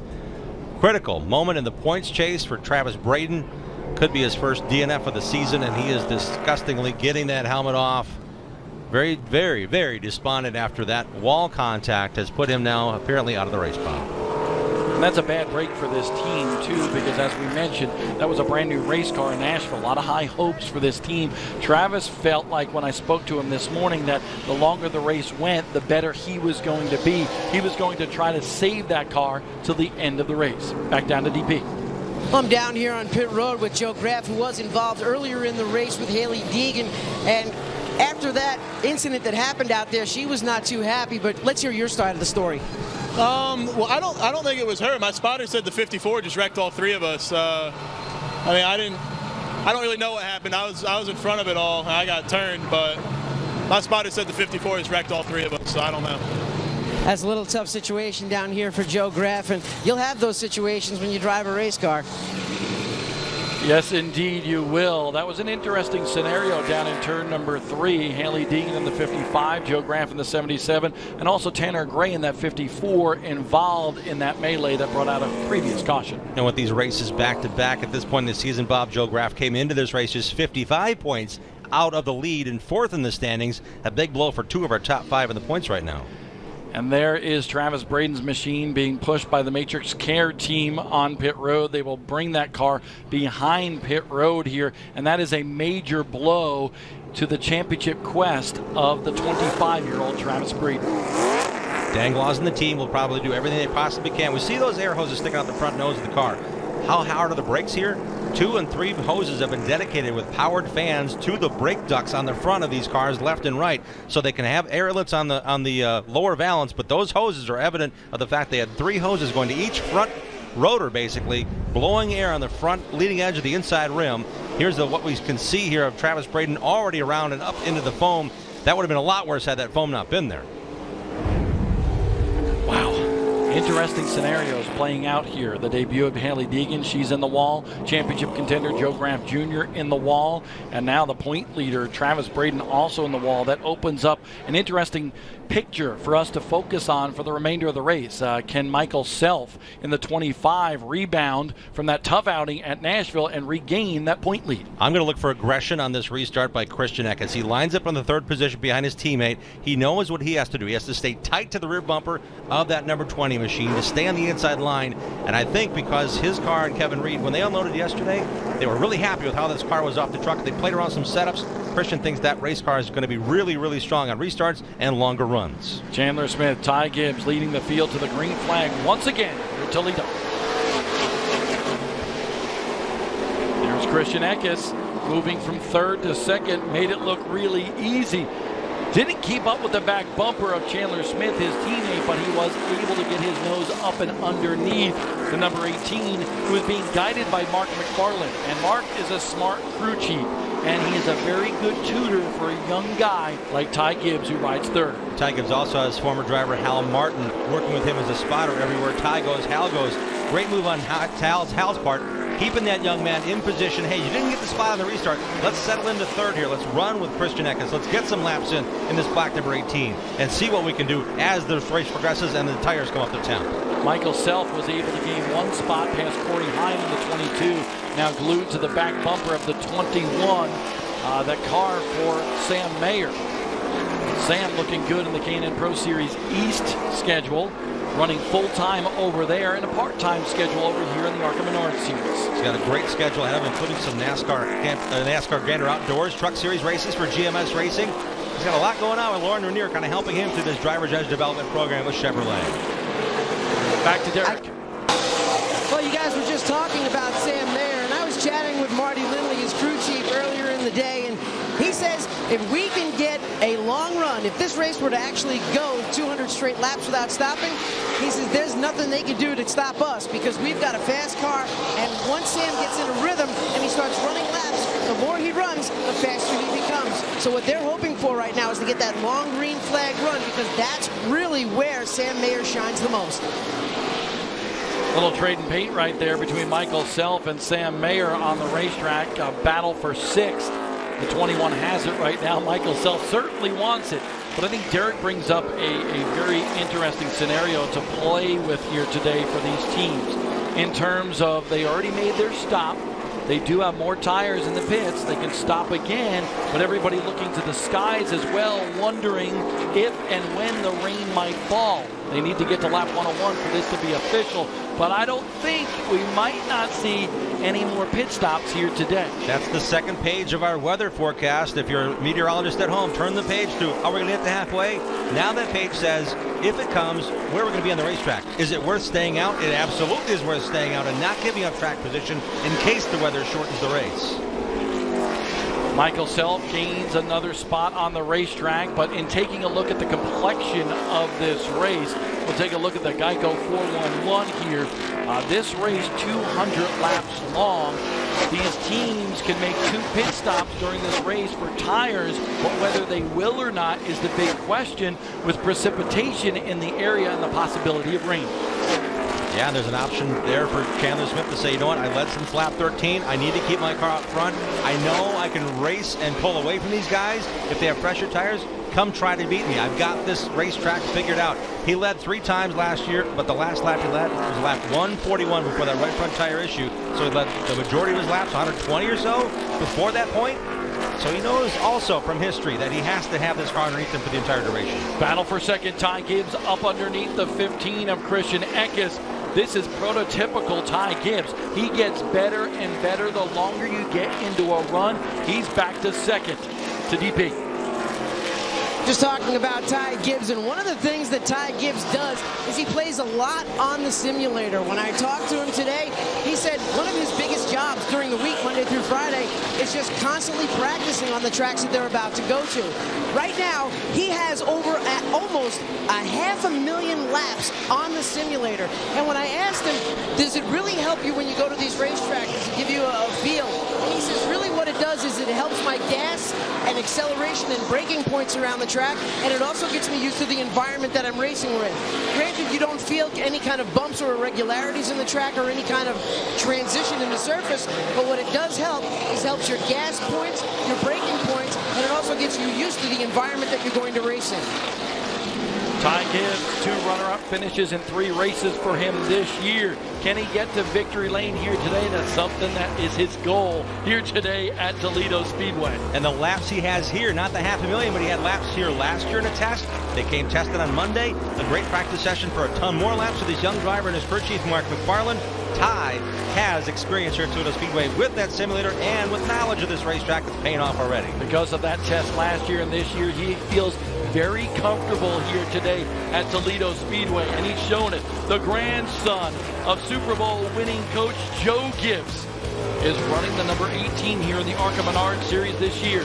Critical moment in the points chase for Travis Braden. Could be his first DNF of the season, and he is disgustingly getting that helmet off. Very, very, very despondent after that wall contact has put him now apparently out of the race bomb. And that's a bad break for this team, too, because as we mentioned, that was a brand new race car in Nashville. A lot of high hopes for this team. Travis felt like when I spoke to him this morning that the longer the race went, the better he was going to be. He was going to try to save that car till the end of the race. Back down to DP. I'm down here on pit road with Joe Graff, who was involved earlier in the race with Haley Deegan, and after that incident that happened out there, she was not too happy, but let's hear your side of the story. Well, I don't think it was her. My spotter said the 54 just wrecked all 3 of us. I mean, I don't really know what happened. I was in front of it all. I got turned, but my spotter said the 54 just wrecked all 3 of us, so I don't know. That's a little tough situation down here for Joe Graff, and you'll have those situations when you drive a race car. Yes, indeed, you will. That was an interesting scenario down in turn number 3. Haley Deegan in the 55, Joe Graff in the 77, and also Tanner Gray in that 54 involved in that melee that brought out a previous caution. And with these races back-to-back at this point in the season, Bob, Joe Graff came into this race just 55 points out of the lead and 4th in the standings. A big blow for 2 of our top 5 in the points right now. And there is Travis Braden's machine being pushed by the Matrix Care team on pit road. They will bring that car behind pit road here, and that is a major blow to the championship quest of the 25-year-old Travis Braden. Danglaws and the team will probably do everything they possibly can. We see those air hoses sticking out the front nose of the car. How hard are the brakes here? 2 and 3 hoses have been dedicated with powered fans to the brake ducts on the front of these cars, left and right, so they can have air inlets on the lower valance. But those hoses are evident of the fact they had 3 hoses going to each front rotor, basically blowing air on the front leading edge of the inside rim. Here's what we can see here of Travis Braden already around and up into the foam. That would have been a lot worse had that foam not been there. Wow. Interesting scenarios playing out here. The debut of Haley Deegan, she's in the wall. Championship contender Joe Graff Jr. in the wall. And now the point leader, Travis Braden, also in the wall. That opens up an interesting picture for us to focus on for the remainder of the race. Can Michael Self in the 25 rebound from that tough outing at Nashville and regain that point lead? I'm going to look for aggression on this restart by Christian Eckes. He lines up on the 3rd position behind his teammate. He knows what he has to do. He has to stay tight to the rear bumper of that number 20 machine to stay on the inside line. And I think because his car and Kevin Reed, when they unloaded yesterday, they were really happy with how this car was off the truck. They played around some setups. Christian thinks that race car is going to be really, really strong on restarts and longer runs. Chandler Smith, Ty Gibbs leading the field to the green flag once again for Toledo. There's Christian Eckes moving from 3rd to 2nd, made it look really easy. Didn't keep up with the back bumper of Chandler Smith, his teammate, but he was able to get his nose up and underneath the number 18, who is being guided by Mark McFarland. And Mark is a smart crew chief, and he is a very good tutor for a young guy like Ty Gibbs, who rides 3rd. Ty Gibbs also has former driver Hal Martin working with him as a spotter everywhere Ty goes, Hal goes. Great move on Hal's part, keeping that young man in position. Hey, you didn't get the spot on the restart. Let's settle into 3rd here. Let's run with Christian Eckes. Let's get some laps in this black number 18 and see what we can do as the race progresses and the tires come up to town. Michael Self was able to gain 1 spot past Corey Heim in the 22, now glued to the back bumper of the 21. That car for Sam Mayer. Sam looking good in the K&N Pro Series East schedule, running full-time over there and a part-time schedule over here in the ARCA Menards Series. He's got a great schedule ahead of him, including some NASCAR Gander Outdoors, Truck Series races for GMS Racing. He's got a lot going on with Lauren Renier kind of helping him through this Driver's Edge development program with Chevrolet. Back to Derek. Well, you guys were just talking about Sam Mayer, and I was chatting with Marty Lindley, his crew chief, earlier in the day, and he says if we can get a long run, if this race were to actually go 200 straight laps without stopping, he says there's nothing they can do to stop us because we've got a fast car, and once Sam gets in a rhythm and he starts running laps, the more he runs, the faster he becomes. So what they're hoping for right now is to get that long green flag run because that's really where Sam Mayer shines the most. Little trade and paint right there between Michael Self and Sam Mayer on the racetrack. A battle for sixth. The 21 has it right now. Michael Self certainly wants it. But I think Derek brings up a very interesting scenario to play with here today for these teams. In terms of they already made their stop. They do have more tires in the pits. They can stop again, but everybody looking to the skies as well, wondering if and when the rain might fall. They need to get to lap 101 for this to be official, but I don't think we might not see any more pit stops here today. That's the second page of our weather forecast. If you're a meteorologist at home, turn the page to are we going to hit the halfway? Now that page says, if it comes, where are we going to be on the racetrack? Is it worth staying out? It absolutely is worth staying out and not giving up track position in case the weather shortens the race. Michael Self gains another spot on the racetrack, but in taking a look at the complexion of this race, we'll take a look at the Geico 411 here. This race, 200 laps long. These teams can make 2 pit stops during this race for tires, but whether they will or not is the big question with precipitation in the area and the possibility of rain. Yeah, there's an option there for Chandler Smith to say, you know what, I led since lap 13. I need to keep my car up front. I know I can race and pull away from these guys. If they have fresher tires, come try to beat me. I've got this racetrack figured out. He led 3 times last year, but the last lap he led was lap 141 before that right front tire issue. So he led the majority of his laps, 120 or so, before that point. So he knows also from history that he has to have this car underneath him for the entire duration. Battle for second. Ty Gibbs up underneath the 15 of Christian Eckes. This is prototypical Ty Gibbs. He gets better and better the longer you get into a run. He's back to second to DP. Just talking about Ty Gibbs, and one of the things that Ty Gibbs does is he plays a lot on the simulator. When I talked to him today, he said one of his biggest jobs during the week, Monday through Friday, is just constantly practicing on the tracks that they're about to go to. Right now, he has over almost 500,000 laps on the simulator. And when I asked him, does it really help you when you go to these racetracks? Does it give you a feel? And he says, really what it does is it helps my gas and acceleration and braking points around the track, and it also gets me used to the environment that I'm racing with. Granted, you don't feel any kind of bumps or irregularities in the track or any kind of transition in the surface, but what it does help is helps your gas points, your braking points, and it also gets you used to the environment that you're going to race in. Ty Gibbs, 2 runner-up finishes in 3 races for him this year. Can he get to victory lane here today? That's something that is his goal here today at Toledo Speedway. And the laps he has here, not the 500,000, but he had laps here last year in a test. They came tested on Monday. A great practice session for a ton more laps with his young driver and his crew chief, Mark McFarland. Ty has experience here at Toledo Speedway with that simulator and with knowledge of this racetrack that's paying off already. Because of that test last year and this year, he feels very comfortable here today at Toledo Speedway, and he's shown it. The grandson of Super Bowl winning coach Joe Gibbs is running the number 18 here in the ARCA Menards Series this year.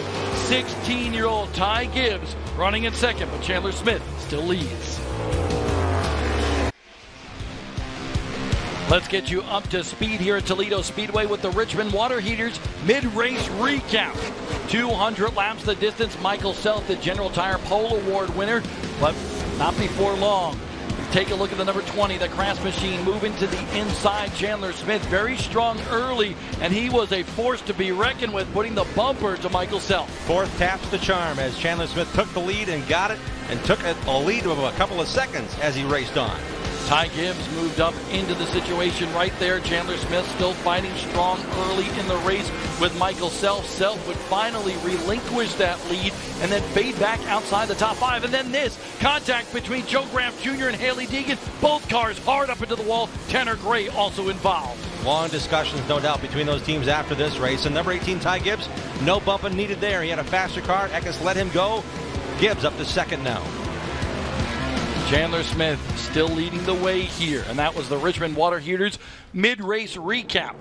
16-year-old Ty Gibbs running in second, but Chandler Smith still leads. Let's get you up to speed here at Toledo Speedway with the Richmond Water Heaters mid-race recap. 200 laps the distance. Michael Self, the General Tire Pole Award winner, but not before long. Take a look at the number 20, the Craft Machine, moving to the inside. Chandler Smith, very strong early, and he was a force to be reckoned with, putting the bumper to Michael Self. 4th taps the charm as Chandler Smith took the lead and got it, and took a lead of a couple of seconds as he raced on. Ty Gibbs moved up into the situation right there. Chandler Smith still fighting strong early in the race with Michael Self. Self would finally relinquish that lead and then fade back outside the top 5. And then this contact between Joe Graham Jr. and Haley Deegan. Both cars hard up into the wall. Tanner Gray also involved. Long discussions, no doubt, between those teams after this race. And number 18, Ty Gibbs, no bumping needed there. He had a faster car. Eckes let him go. Gibbs up to second now. Chandler Smith still leading the way here, and that was the Richmond Water Heaters mid-race recap.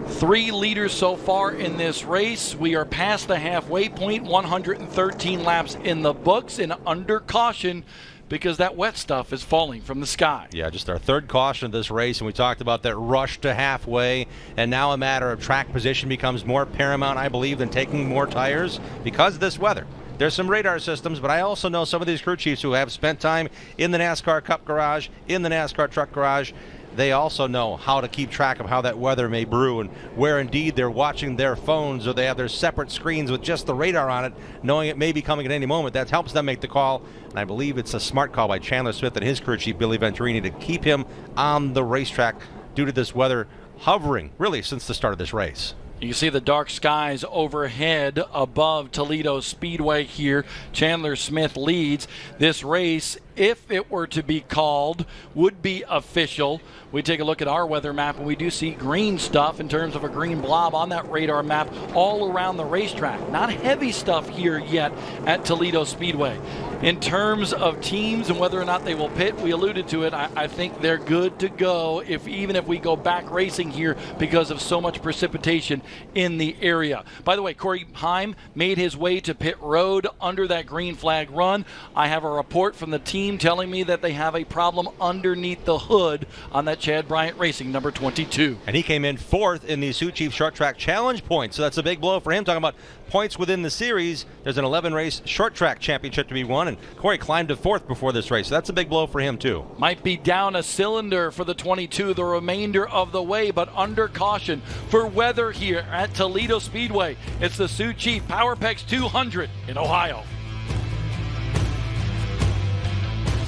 3 leaders so far in this race. We are past the halfway point, 113 laps in the books, and under caution because that wet stuff is falling from the sky. Yeah, just our third caution of this race, and we talked about that rush to halfway, and now a matter of track position becomes more paramount, I believe, than taking more tires because of this weather. There's some radar systems, but I also know some of these crew chiefs who have spent time in the NASCAR Cup garage, in the NASCAR truck garage. They also know how to keep track of how that weather may brew and where indeed they're watching their phones or they have their separate screens with just the radar on it, knowing it may be coming at any moment. That helps them make the call, and I believe it's a smart call by Chandler Smith and his crew chief, Billy Venturini, to keep him on the racetrack due to this weather hovering really since the start of this race. You can see the dark skies overhead above Toledo Speedway here. Chandler Smith leads this race. If it were to be called, would be official. We take a look at our weather map and we do see green stuff in terms of a green blob on that radar map all around the racetrack. Not heavy stuff here yet at Toledo Speedway. In terms of teams and whether or not they will pit, we alluded to it. I think they're good to go even if we go back racing here because of so much precipitation in the area. By the way, Corey Heim made his way to pit road under that green flag run. I have a report from the team telling me that they have a problem underneath the hood on that Chad Bryant Racing number 22. And he came in 4th in the Sioux Chief Short Track Challenge points, so that's a big blow for him. Talking about points within the series, there's an 11-race short track championship to be won, and Corey climbed to 4th before this race, so that's a big blow for him too. Might be down a cylinder for the 22 the remainder of the way, but under caution for weather here at Toledo Speedway. It's the Sioux Chief PowerPex 200 in Ohio.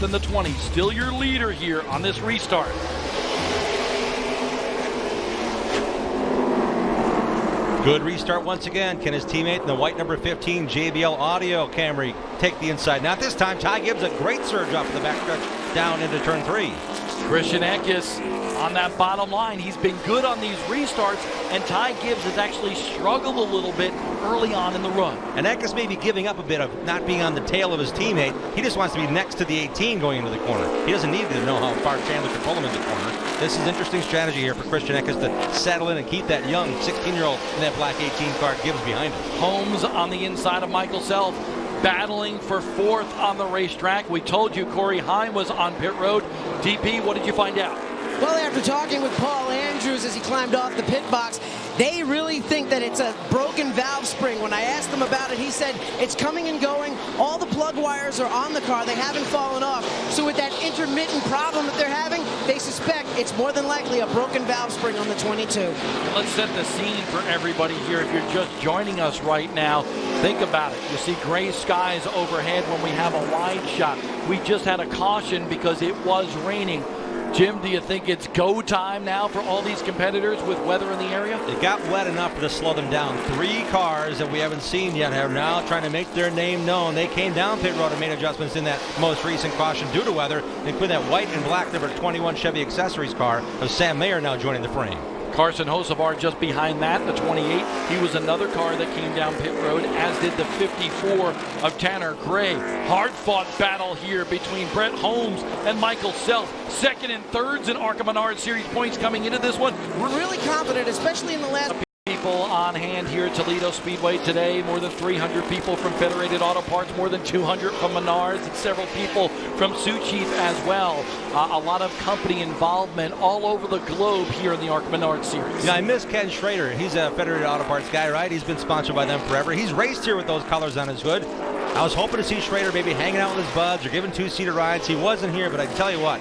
In the 20, still your leader here on this restart. Good restart once again. Can his teammate in the white number 15 JBL Audio Camry take the inside? Not this time. Ty Gibbs, a great surge off the backstretch down into turn 3. Christian Eckes on that bottom line. He's been good on these restarts, and Ty Gibbs has actually struggled a little bit early on in the run. And Eckes may be giving up a bit of not being on the tail of his teammate. He just wants to be next to the 18 going into the corner. He doesn't need to know how far Chandler can pull him into the corner. This is interesting strategy here for Christian Eckes to settle in and keep that young 16-year-old in that black 18 car. Gibbs behind him. Holmes on the inside of Michael Self, battling for 4th on the racetrack. We told you Corey Heim was on pit road. DP, what did you find out? Well, after talking with Paul Andrews as he climbed off the pit box, they really think that it's a broken valve spring. When I asked him about it, he said it's coming and going. All the plug wires are on the car. They haven't fallen off. So with that intermittent problem that they're having, they suspect it's more than likely a broken valve spring on the 22. Let's set the scene for everybody here. If you're just joining us right now, think about it. You see gray skies overhead when we have a wide shot. We just had a caution because it was raining. Jim, do you think it's go time now for all these competitors with weather in the area? It got wet enough to slow them down. 3 cars that we haven't seen yet are now trying to make their name known. They came down pit road and made adjustments in that most recent caution due to weather, including that white and black number 21 Chevy Accessories car of Sam Mayer now joining the frame. Carson Hocevar just behind that, the 28. He was another car that came down pit road, as did the 54 of Tanner Gray. Hard-fought battle here between Brett Holmes and Michael Self. Second and thirds in ARCA Menards Series points coming into this one. We're really confident, especially in the last... People on hand here at Toledo Speedway today. More than 300 people from Federated Auto Parts, more than 200 from Menards, and several people from Sioux Chief as well. A lot of company involvement all over the globe here in the ARCA Menards Series. Yeah, I miss Ken Schrader. He's a Federated Auto Parts guy, right? He's been sponsored by them forever. He's raced here with those colors on his hood. I was hoping to see Schrader maybe hanging out with his buds or giving 2-seater rides. He wasn't here, but I tell you what,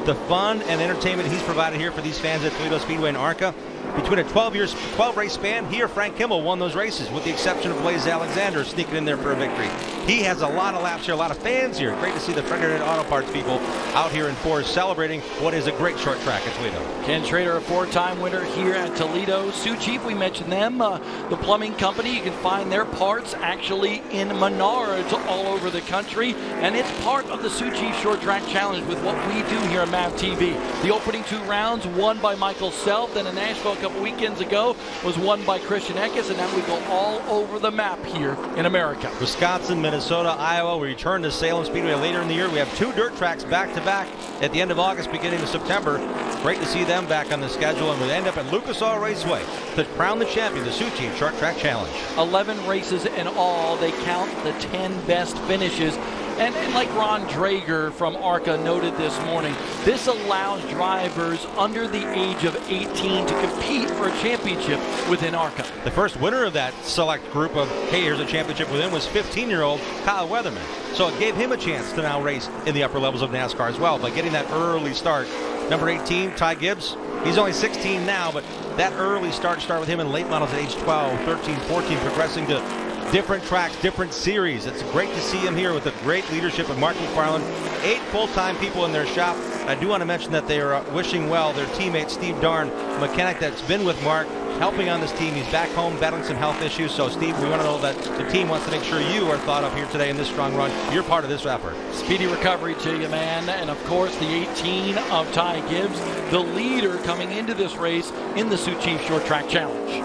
the fun and entertainment he's provided here for these fans at Toledo Speedway and ARCA. Between a 12 race span, he or Frank Kimmel won those races, with the exception of Blaze Alexander sneaking in there for a victory. He has a lot of laps here, a lot of fans here. Great to see the Frederick Auto Parts people out here in force celebrating what is a great short track at Toledo. Ken Schrader, a 4-time winner here at Toledo. Sioux Chief, we mentioned them, the plumbing company. You can find their parts actually in Menards all over the country, and it's part of the Sioux Chief Short Track Challenge with what we do here on MAV TV. The opening 2 rounds won by Michael Self, then in Nashville a couple weekends ago was won by Christian Eckes, and now we go all over the map here in America. Wisconsin, Minnesota, Iowa. We return to Salem Speedway later in the year. We have 2 dirt tracks back-to-back at the end of August, beginning of September. Great to see them back on the schedule, and we end up at Lucas Oil Raceway to crown the champion, the Sioux Chief Short Track Challenge. 11 races in all. They count the 10 best finishes. And like Ron Drager from ARCA noted this morning, this allows drivers under the age of 18 to compete for a championship within ARCA. The first winner of that select group of, hey, here's a championship within, was 15-year-old Kyle Weatherman. So it gave him a chance to now race in the upper levels of NASCAR as well by getting that early start. Number 18, Ty Gibbs. He's only 16 now, but that early start with him in late models at age 12, 13, 14, progressing to different tracks, different series. It's great to see him here with the great leadership of Mark McFarland. 8 full-time people in their shop. I do want to mention that they are wishing well their teammate Steve Darn, a mechanic that's been with Mark, helping on this team. He's back home battling some health issues. So Steve, we want to know that the team wants to make sure you are thought of here today in this strong run. You're part of this effort. Speedy recovery to you, man. And of course the 18 of Ty Gibbs, the leader coming into this race in the Sioux Chief Short Track Challenge.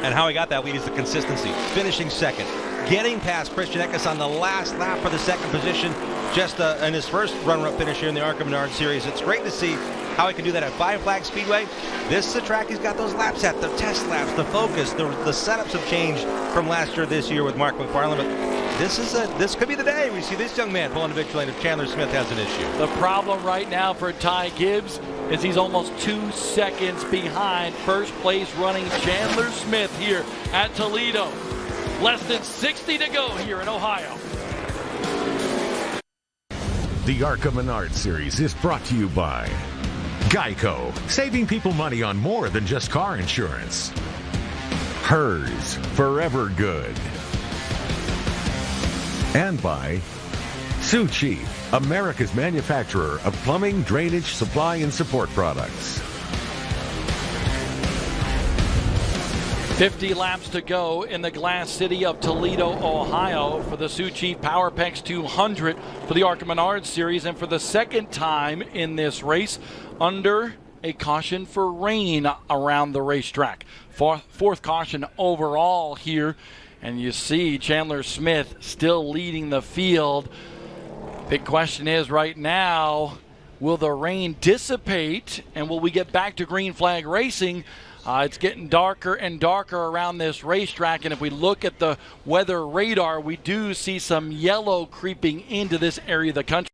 And how he got that lead is the consistency. Finishing second, getting past Christian Eckes on the last lap for the second position, just in his first runner-up finish here in the ARCA Menards Series. It's great to see how he can do that at Five Flag Speedway. This is a track he's got those laps at, the test laps, the focus, the setups have changed from last year this year with Mark McFarland. But this could be the day we see this young man pulling the victory lane if Chandler Smith has an issue. The problem right now for Ty Gibbs is he's almost 2 seconds behind first place running Chandler Smith here at Toledo. Less than 60 to go here in Ohio. The ARCA Menards Series is brought to you by Geico, saving people money on more than just car insurance. Hers, forever good. And by Sioux Chief, America's manufacturer of plumbing, drainage, supply, and support products. 50 laps to go in the glass city of Toledo, Ohio for the Sioux Chief PowerPex 200 for the ARCA Menards Series, and for the second time in this race under a caution for rain around the racetrack. Fourth caution overall here, and you see Chandler Smith still leading the field. Big question is right now, will the rain dissipate and will we get back to green flag racing? It's getting darker and darker around this racetrack, and if we look at the weather radar, we do see some yellow creeping into this area of the country.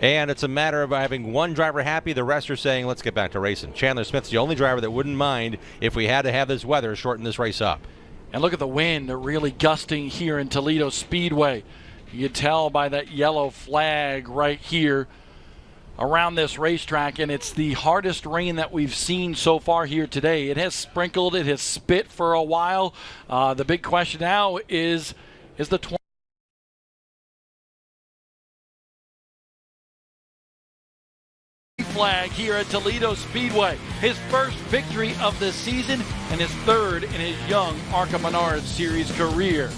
And it's a matter of having one driver happy, the rest are saying, let's get back to racing. Chandler Smith's the only driver that wouldn't mind if we had to have this weather shorten this race up. And look at the wind, really gusting here in Toledo Speedway. You can tell by that yellow flag right here around this racetrack, and it's the hardest rain that we've seen so far here today. It has sprinkled, it has spit for a while. The big question now is the 20 flag here at Toledo Speedway. His first victory of the season and his third in his young ARCA Menards Series career.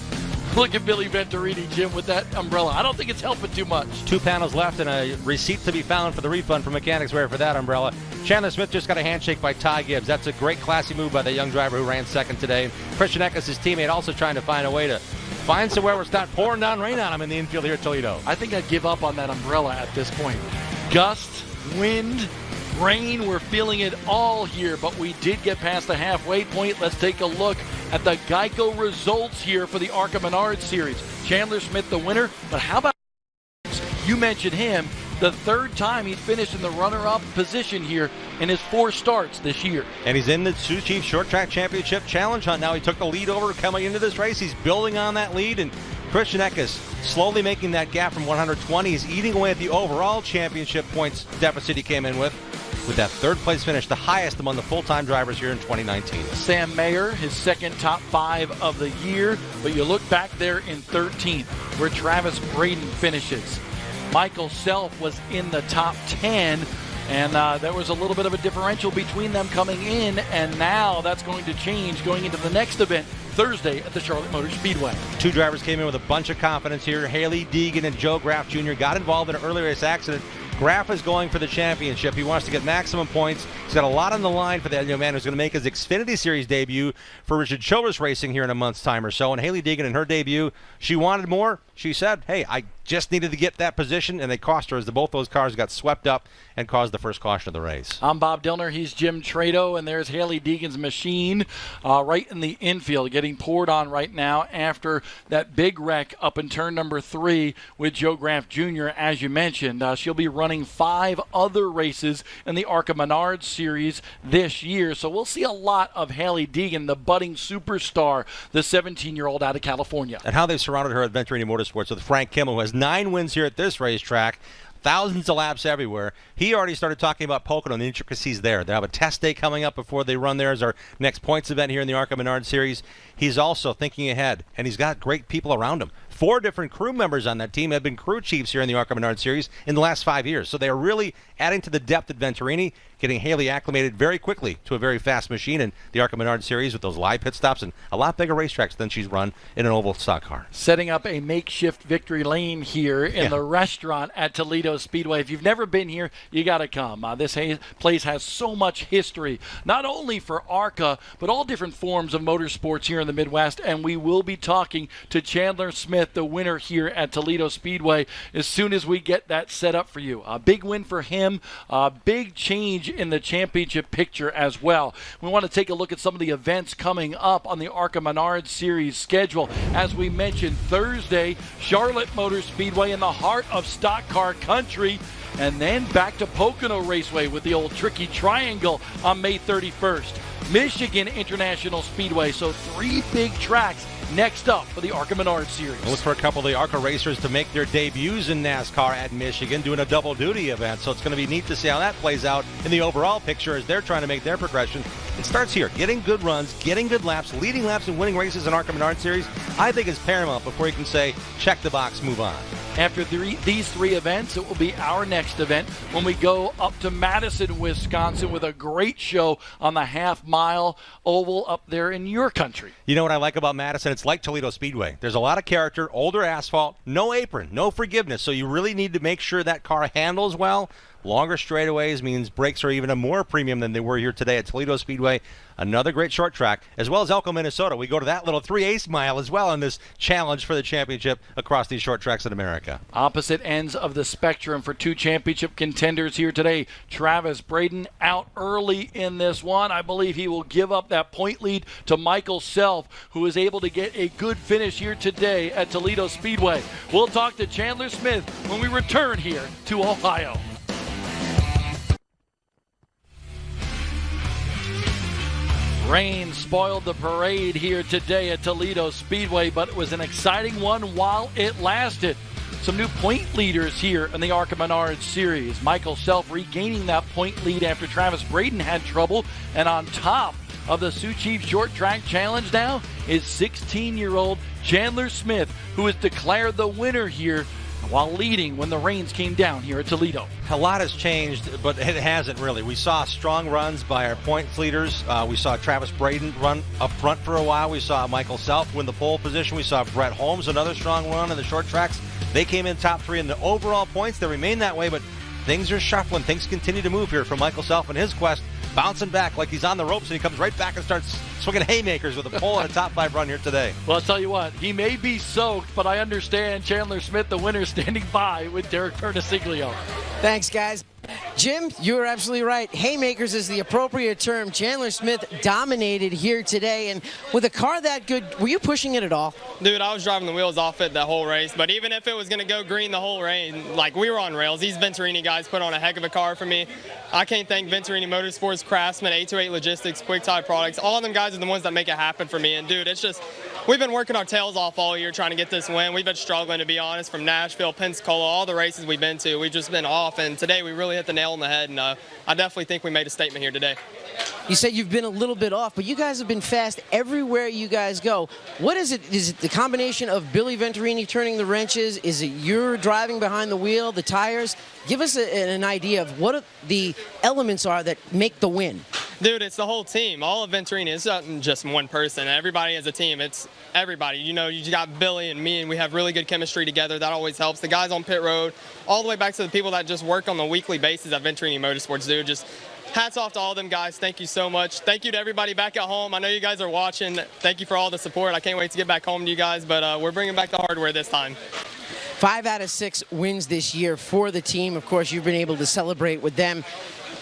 Look at Billy Venturini, Jim, with that umbrella. I don't think it's helping too much. 2 panels left and a receipt to be found for the refund for Mechanics Wear for that umbrella. Chandler Smith just got a handshake by Ty Gibbs. That's a great, classy move by the young driver who ran second today. Christian Eckes, his teammate, also trying to find a way to find somewhere where it's not pouring down rain on him in the infield here at Toledo. I think I'd give up on that umbrella at this point. Gust, wind, rain, we're feeling it all here, but we did get past the halfway point. Let's take a look at the Geico results here for the ARCA Menards Series. Chandler Smith the winner, but how about, you mentioned him, the third time he's finished in the runner-up position here in his 4 starts this year. And he's in the Sioux Chief Short Track Championship Challenge hunt now. He took the lead over coming into this race. He's building on that lead, and Christian Eckes slowly making that gap from 120. He's eating away at the overall championship points deficit he came in with that third-place finish, the highest among the full-time drivers here in 2019. Sam Mayer, his second top 5 of the year, but you look back there in 13th, where Travis Braden finishes. Michael Self was in the top 10, and there was a little bit of a differential between them coming in, and now that's going to change going into the next event Thursday at the Charlotte Motor Speedway. Two drivers came in with a bunch of confidence here. Haley Deegan and Joe Graff Jr. got involved in an early race accident. Graff is going for the championship. He wants to get maximum points. He's got a lot on the line for that young man who's going to make his Xfinity Series debut for Richard Childress Racing here in a month's time or so. And Haley Deegan in her debut, she wanted more. She said, hey, I just needed to get that position, and they cost her as both those cars got swept up and caused the first caution of the race. I'm Bob Dillner. He's Jim Trado, and there's Haley Deegan's machine right in the infield, getting poured on right now after that big wreck up in turn number 3 with Joe Graff Jr., as you mentioned. She'll be running 5 other races in the ARCA Menards series this year, so we'll see a lot of Haley Deegan, the budding superstar, the 17-year-old out of California. And how they've surrounded her at Venturini Motorsports with Frank Kimmel, who has 9 wins here at this racetrack, thousands of laps everywhere. He already started talking about Pocono and the intricacies there. They have a test day coming up before they run there as our next points event here in the ARCA Menards series. He's also thinking ahead, and he's got great people around him. 4 different crew members on that team have been crew chiefs here in the ARCA Menards series in the last 5 years. So they are really adding to the depth at Venturini, getting Haley acclimated very quickly to a very fast machine in the ARCA Menards series with those live pit stops and a lot bigger racetracks than she's run in an oval stock car. Setting up a makeshift victory lane here in the restaurant at Toledo Speedway. If you've never been here, you got to come. This place has so much history, not only for ARCA, but all different forms of motorsports here in the Midwest. And we will be talking to Chandler Smith, the winner here at Toledo Speedway, as soon as we get that set up for you. A big win for him, a big change in the championship picture as well. We want to take a look at some of the events coming up on the ARCA Menards series schedule. As we mentioned, Thursday, Charlotte Motor Speedway in the heart of stock car country, and then back to Pocono Raceway with the old tricky triangle on May 31st. Michigan International Speedway, so 3 big tracks next up for the ARCA Menards series. We'll look for a couple of the ARCA racers to make their debuts in NASCAR at Michigan, doing a double duty event. So it's going to be neat to see how that plays out in the overall picture as they're trying to make their progression. It starts here, getting good runs, getting good laps, leading laps and winning races in ARCA Menards series, I think is paramount before you can say, check the box, move on. After these 3 events, it will be our next event when we go up to Madison, Wisconsin with a great show on the half-mile oval up there in your country. You know what I like about Madison? It's like Toledo Speedway. There's a lot of character, older asphalt, no apron, no forgiveness, so you really need to make sure that car handles well. Longer straightaways means brakes are even a more premium than they were here today at Toledo Speedway. Another great short track, as well as Elko, Minnesota. We go to that little 3/8 mile as well in this challenge for the championship across these short tracks in America. Opposite ends of the spectrum for 2 championship contenders here today. Travis Braden out early in this one. I believe he will give up that point lead to Michael Self, who is able to get a good finish here today at Toledo Speedway. We'll talk to Chandler Smith when we return here to Ohio. Rain spoiled the parade here today at Toledo Speedway, but it was an exciting one while it lasted. Some new point leaders here in the ARCA Menards series. Michael Self regaining that point lead after Travis Braden had trouble. And on top of the Sioux Chief Short Track Challenge now is 16-year-old Chandler Smith, who is declared the winner here while leading when the rains came down here at Toledo. A lot has changed, but it hasn't really. We saw strong runs by our points leaders. We saw Travis Braden run up front for a while. We saw Michael Self win the pole position. We saw Brett Holmes, another strong run in the short tracks. They came in top 3 in the overall points. They remain that way, but things are shuffling. Things continue to move here for Michael Self and his quest, bouncing back like he's on the ropes, and he comes right back and starts swinging haymakers with a pole and a top 5 run here today. Well, I'll tell you what, he may be soaked, but I understand Chandler Smith, the winner, standing by with Derek Pernasiglio. Thanks, guys. Jim, you are absolutely right. Haymakers is the appropriate term. Chandler Smith dominated here today, and with a car that good, were you pushing it at all? Dude, I was driving the wheels off it the whole race, but even if it was going to go green the whole race, like, we were on rails. These Venturini guys put on a heck of a car for me. I can't thank Venturini Motorsports, Craftsman, 828 Logistics, Quick Tire Products. All of them guys are the ones that make it happen for me, and dude, it's just, we've been working our tails off all year trying to get this win. We've been struggling, to be honest, from Nashville, Pensacola, all the races we've been to. We've just been off, and today we really hit the nail on the head, and I definitely think we made a statement here today. You said you've been a little bit off, but you guys have been fast everywhere you guys go. What is it? Is it the combination of Billy Venturini turning the wrenches? Is it you're driving behind the wheel, the tires? Give us an idea of what the elements are that make the win. Dude, it's the whole team. All of Venturini. It's not just one person. Everybody as a team. It's everybody. You know, you got Billy and me, and we have really good chemistry together. That always helps. The guys on pit road, all the way back to the people that just work on the weekly basis at Venturini Motorsports, dude. Just hats off to all them guys. Thank you so much. Thank you to everybody back at home. I know you guys are watching. Thank you for all the support. I can't wait to get back home to you guys, but we're bringing back the hardware this time. 5 out of 6 wins this year for the team. Of course, you've been able to celebrate with them.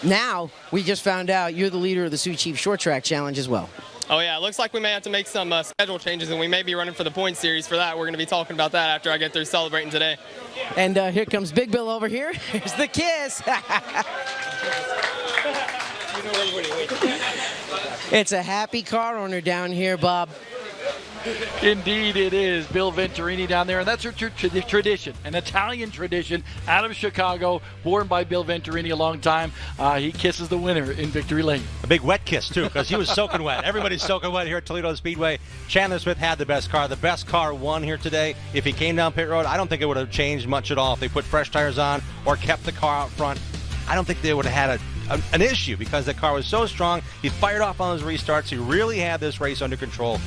Now, we just found out you're the leader of the Sioux Chief Short Track Challenge as well. Oh, yeah. It looks like we may have to make some schedule changes, and we may be running for the point series for that. We're going to be talking about that after I get through celebrating today. And here comes Big Bill over here. Here's the kiss. It's a happy car owner down here, Bob. Indeed it is. Bill Venturini down there, and that's a tradition, an Italian tradition out of Chicago, born by Bill Venturini a long time. He kisses the winner in Victory Lane. A big wet kiss, too, because he was soaking wet. Everybody's soaking wet here at Toledo Speedway. Chandler Smith had the best car. The best car won here today. If he came down pit road, I don't think it would have changed much at all. If they put fresh tires on or kept the car out front, I don't think they would have had an issue because the car was so strong. He fired off on his restarts. He really had this race under control.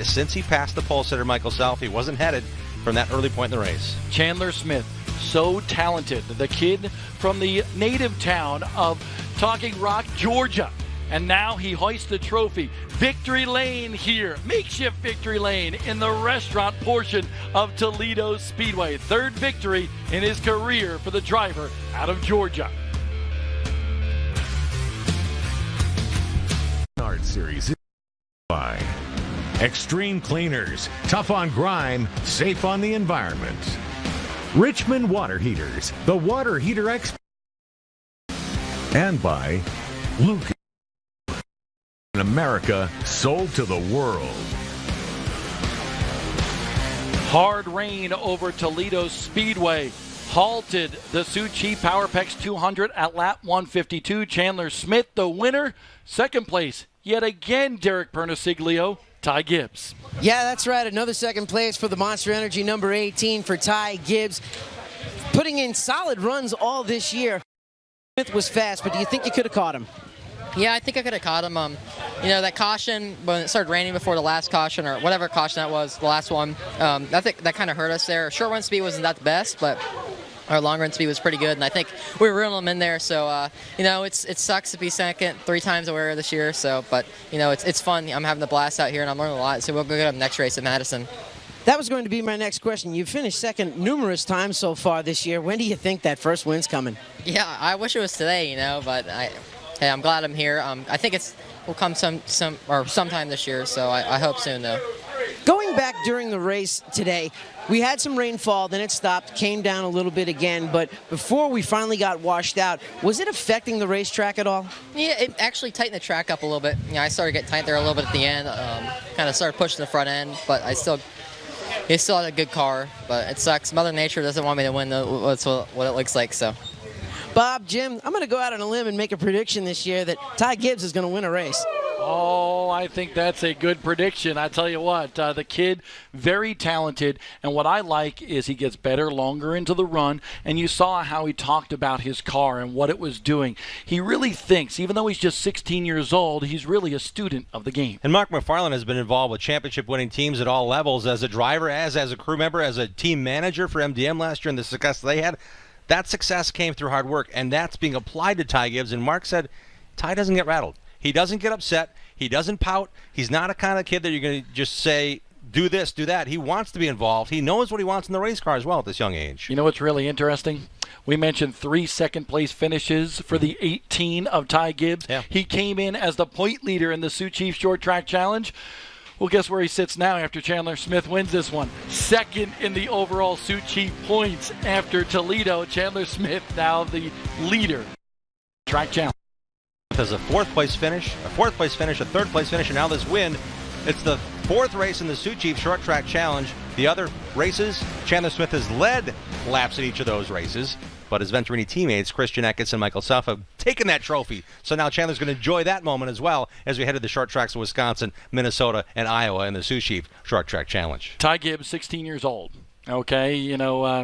Since he passed the pole sitter, Michael Self, he wasn't headed from that early point in the race. Chandler Smith, so talented. The kid from the native town of Talking Rock, Georgia. And now he hoists the trophy. Victory Lane here, makeshift Victory Lane in the restaurant portion of Toledo Speedway. 3rd victory in his career for the driver out of Georgia. Menards Series is by Extreme Cleaners, tough on grime, safe on the environment. Richmond Water Heaters, the water heater expert. And by Luke. In America, sold to the world. Hard rain over Toledo Speedway halted the Sioux Chief PowerPex 200 at lap 152. Chandler Smith, the winner. 2nd place, yet again, Derek Pernasiglio. Ty Gibbs. Yeah, that's right. Another 2nd place for the Monster Energy number 18 for Ty Gibbs. Putting in solid runs all this year. Smith was fast, but do you think you could have caught him? Yeah, I think I could have caught him. You know, that caution, when it started raining before the last caution, or whatever caution that was, the last one, I think that kind of hurt us there. Short run speed wasn't that the best, but our long run speed was pretty good, and I think we were reeling them in there. So, you know, it sucks to be second 3 times aware this year. So, but, you know, it's fun. I'm having a blast out here, and I'm learning a lot. So we'll go get up next race at Madison. That was going to be my next question. You've finished second numerous times so far this year. When do you think that first win's coming? Yeah, I wish it was today, you know, but hey, I'm glad I'm here. I think will come sometime this year, so I hope soon, though. Going back during the race today, we had some rainfall, then it stopped, came down a little bit again, but before we finally got washed out, was it affecting the racetrack at all? Yeah, it actually tightened the track up a little bit. I started getting tight there a little bit at the end, kind of started pushing the front end, but he still had a good car, but it sucks. Mother Nature doesn't want me to win, that's what it looks like, so. Bob, Jim, I'm going to go out on a limb and make a prediction this year that Ty Gibbs is going to win a race. Oh, I think that's a good prediction. I tell you what, the kid, very talented, and what I like is he gets better longer into the run, and you saw how he talked about his car and what it was doing. He really thinks, even though he's just 16 years old, he's really a student of the game. And Mark McFarland has been involved with championship-winning teams at all levels as a driver, as a crew member, as a team manager for MDM last year, and the success they had. That success came through hard work, and that's being applied to Ty Gibbs. And Mark said, Ty doesn't get rattled. He doesn't get upset. He doesn't pout. He's not a kind of kid that you're going to just say, do this, do that. He wants to be involved. He knows what he wants in the race car as well at this young age. You know what's really interesting? We mentioned 3 second-place finishes for the 18 of Ty Gibbs. Yeah. He came in as the point leader in the Sioux Chief Short Track Challenge. Well, guess where he sits now after Chandler Smith wins this one? Second in the overall Sioux Chief points after Toledo. Chandler Smith now the leader. Track Challenge. There's a fourth-place finish, a third-place finish, and now this win. It's the 4th race in the Sioux Chief Short Track Challenge. The other races, Chandler Smith has led laps in each of those races, but his Venturini teammates, Christian Eckes and Michael Self, have taken that trophy. So now Chandler's going to enjoy that moment as well as we head to the short tracks of Wisconsin, Minnesota, and Iowa in the Sioux Chief Short Track Challenge. Ty Gibbs, 16 years old. Okay,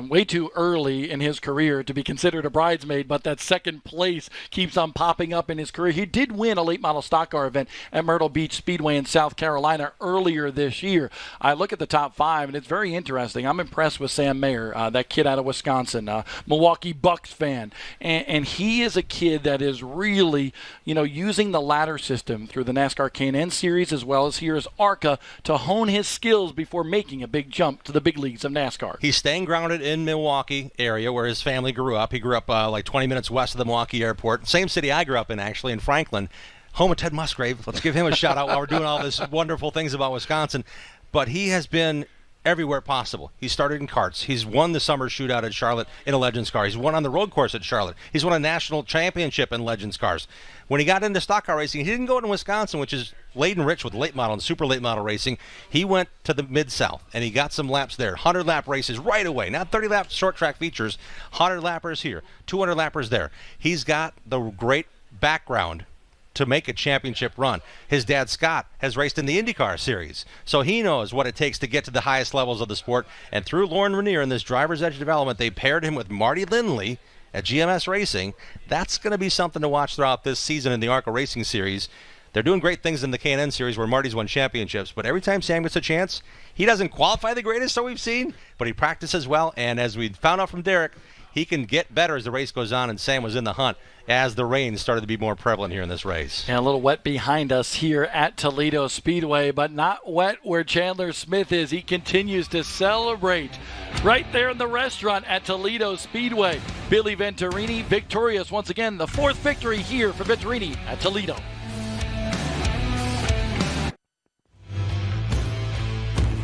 way too early in his career to be considered a bridesmaid, but that second place keeps on popping up in his career. He did win a late model stock car event at Myrtle Beach Speedway in South Carolina earlier this year. I look at the top 5, and it's very interesting. I'm impressed with Sam Mayer, that kid out of Wisconsin, Milwaukee Bucks fan. And he is a kid that is really, using the ladder system through the NASCAR K&N Series as well as here as ARCA to hone his skills before making a big jump to the big leagues of NASCAR. He's staying grounded in Milwaukee area where his family grew up. He grew up like 20 minutes west of the Milwaukee airport. Same city I grew up in, actually, in Franklin. Home of Ted Musgrave. Let's give him a shout out while we're doing all this wonderful things about Wisconsin. But he has been everywhere possible. He started in karts. He's won the summer shootout at Charlotte in a Legends car. He's won on the road course at Charlotte. He's won a national championship in Legends cars. When he got into stock car racing, he didn't go to Wisconsin, which is laden rich with late model and super late model racing. He went to the Mid-South, and he got some laps there. 100-lap races right away. Not 30-lap short track features. 100-lappers here. 200-lappers there. He's got the great background to make a championship run. His dad, Scott, has raced in the IndyCar series, so he knows what it takes to get to the highest levels of the sport. And through Lauren Ranier in this driver's edge development, they paired him with Marty Lindley at GMS Racing. That's going to be something to watch throughout this season in the ARCA Racing Series. They're doing great things in the K&N Series where Marty's won championships, but every time Sam gets a chance, he doesn't qualify the greatest, so we've seen, but he practices well, and as we found out from Derek, he can get better as the race goes on, and Sam was in the hunt as the rain started to be more prevalent here in this race. And a little wet behind us here at Toledo Speedway, but not wet where Chandler Smith is. He continues to celebrate right there in the restaurant at Toledo Speedway. Billy Venturini victorious once again, the 4th victory here for Venturini at Toledo.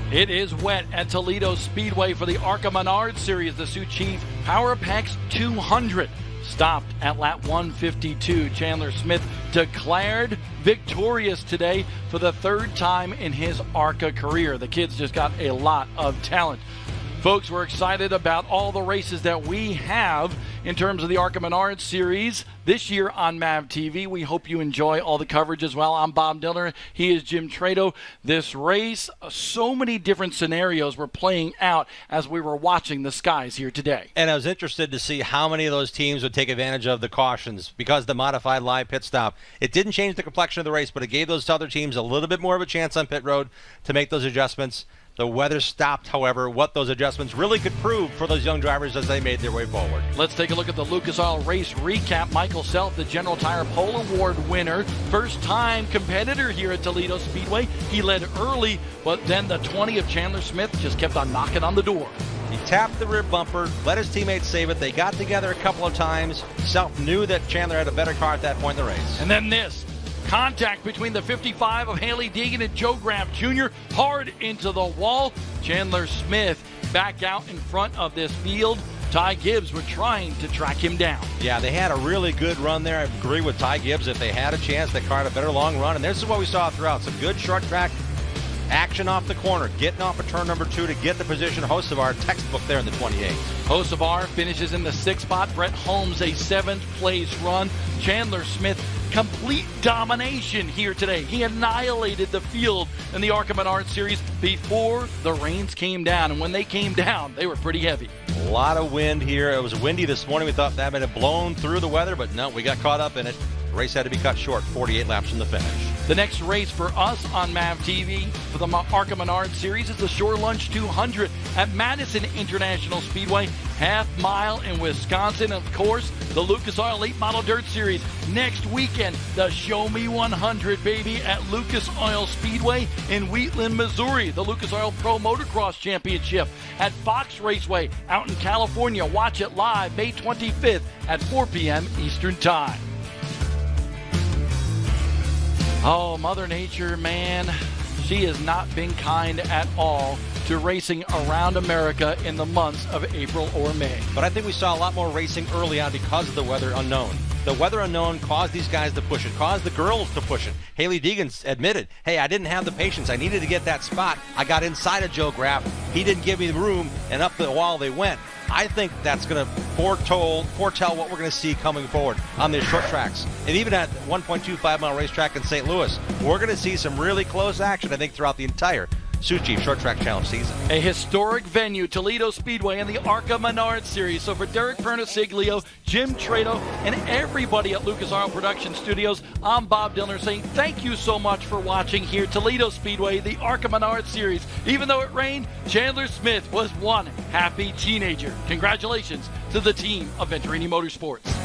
It is wet at Toledo Speedway for the ARCA Menards Series, the Sioux Chief Power Packs 200. Stopped at lap 152. Chandler Smith declared victorious today for the 3rd time in his ARCA career. The kid's just got a lot of talent. Folks, we're excited about all the races that we have in terms of the ARCA Menards Series this year on MAV TV. We hope you enjoy all the coverage as well. I'm Bob Dillner. He is Jim Trado. This race, so many different scenarios were playing out as we were watching the skies here today. And I was interested to see how many of those teams would take advantage of the cautions because the modified live pit stop. It didn't change the complexion of the race, but it gave those other teams a little bit more of a chance on pit road to make those adjustments. The weather stopped, however, what those adjustments really could prove for those young drivers as they made their way forward. Let's take a look at the Lucas Oil race recap. Michael Self, the General Tire Pole Award winner, first-time competitor here at Toledo Speedway. He led early, but then the 20 of Chandler Smith just kept on knocking on the door. He tapped the rear bumper, let his teammates save it. They got together a couple of times. Self knew that Chandler had a better car at that point in the race. And then this. Contact between the 55 of Haley Deegan and Joe Graham Jr. hard into the wall. Chandler Smith back out in front of this field. Ty Gibbs were trying to track him down. Yeah, they had a really good run there. I agree with Ty Gibbs. If they had a chance, that car had a better long run. And this is what we saw throughout. Some good short track action off the corner, getting off of turn number 2 to get the position. Hocevar, textbook there in the 28. Hocevar finishes in the 6th spot. Brett Holmes, a 7th place run. Chandler Smith, complete domination here today. He annihilated the field in the ARCA Menards Series before the rains came down. And when they came down, they were pretty heavy. A lot of wind here. It was windy this morning. We thought that might have blown through the weather, but no, we got caught up in it. The race had to be cut short, 48 laps from the finish. The next race for us on MAV TV for the ARCA Menards Series is the Shore Lunch 200 at Madison International Speedway, half mile in Wisconsin. Of course, the Lucas Oil Late Model Dirt Series next weekend. The Show Me 100, baby, at Lucas Oil Speedway in Wheatland, Missouri. The Lucas Oil Pro Motocross Championship at Fox Raceway out in California. Watch it live May 25th at 4 p.m. Eastern Time. Oh, Mother Nature, man, she has not been kind at all to racing around America in the months of April or May. But I think we saw a lot more racing early on because of the weather unknown. The weather unknown caused these guys to push it, caused the girls to push it. Haley Deegan admitted, hey, I didn't have the patience. I needed to get that spot. I got inside of Joe Graff. He didn't give me the room, and up the wall they went. I think that's going to foretell what we're going to see coming forward on these short tracks. And even at 1.25-mile racetrack in St. Louis, we're going to see some really close action, I think, throughout the entire Sioux Chief Short Track Challenge season. A historic venue, Toledo Speedway and the ARCA Menards Series. So for Derek Perniciglio, Jim Trado, and everybody at Lucas Oil Production Studios, I'm Bob Dillner saying thank you so much for watching here. Toledo Speedway, the ARCA Menards Series. Even though it rained, Chandler Smith was one happy teenager. Congratulations to the team of Venturini Motorsports.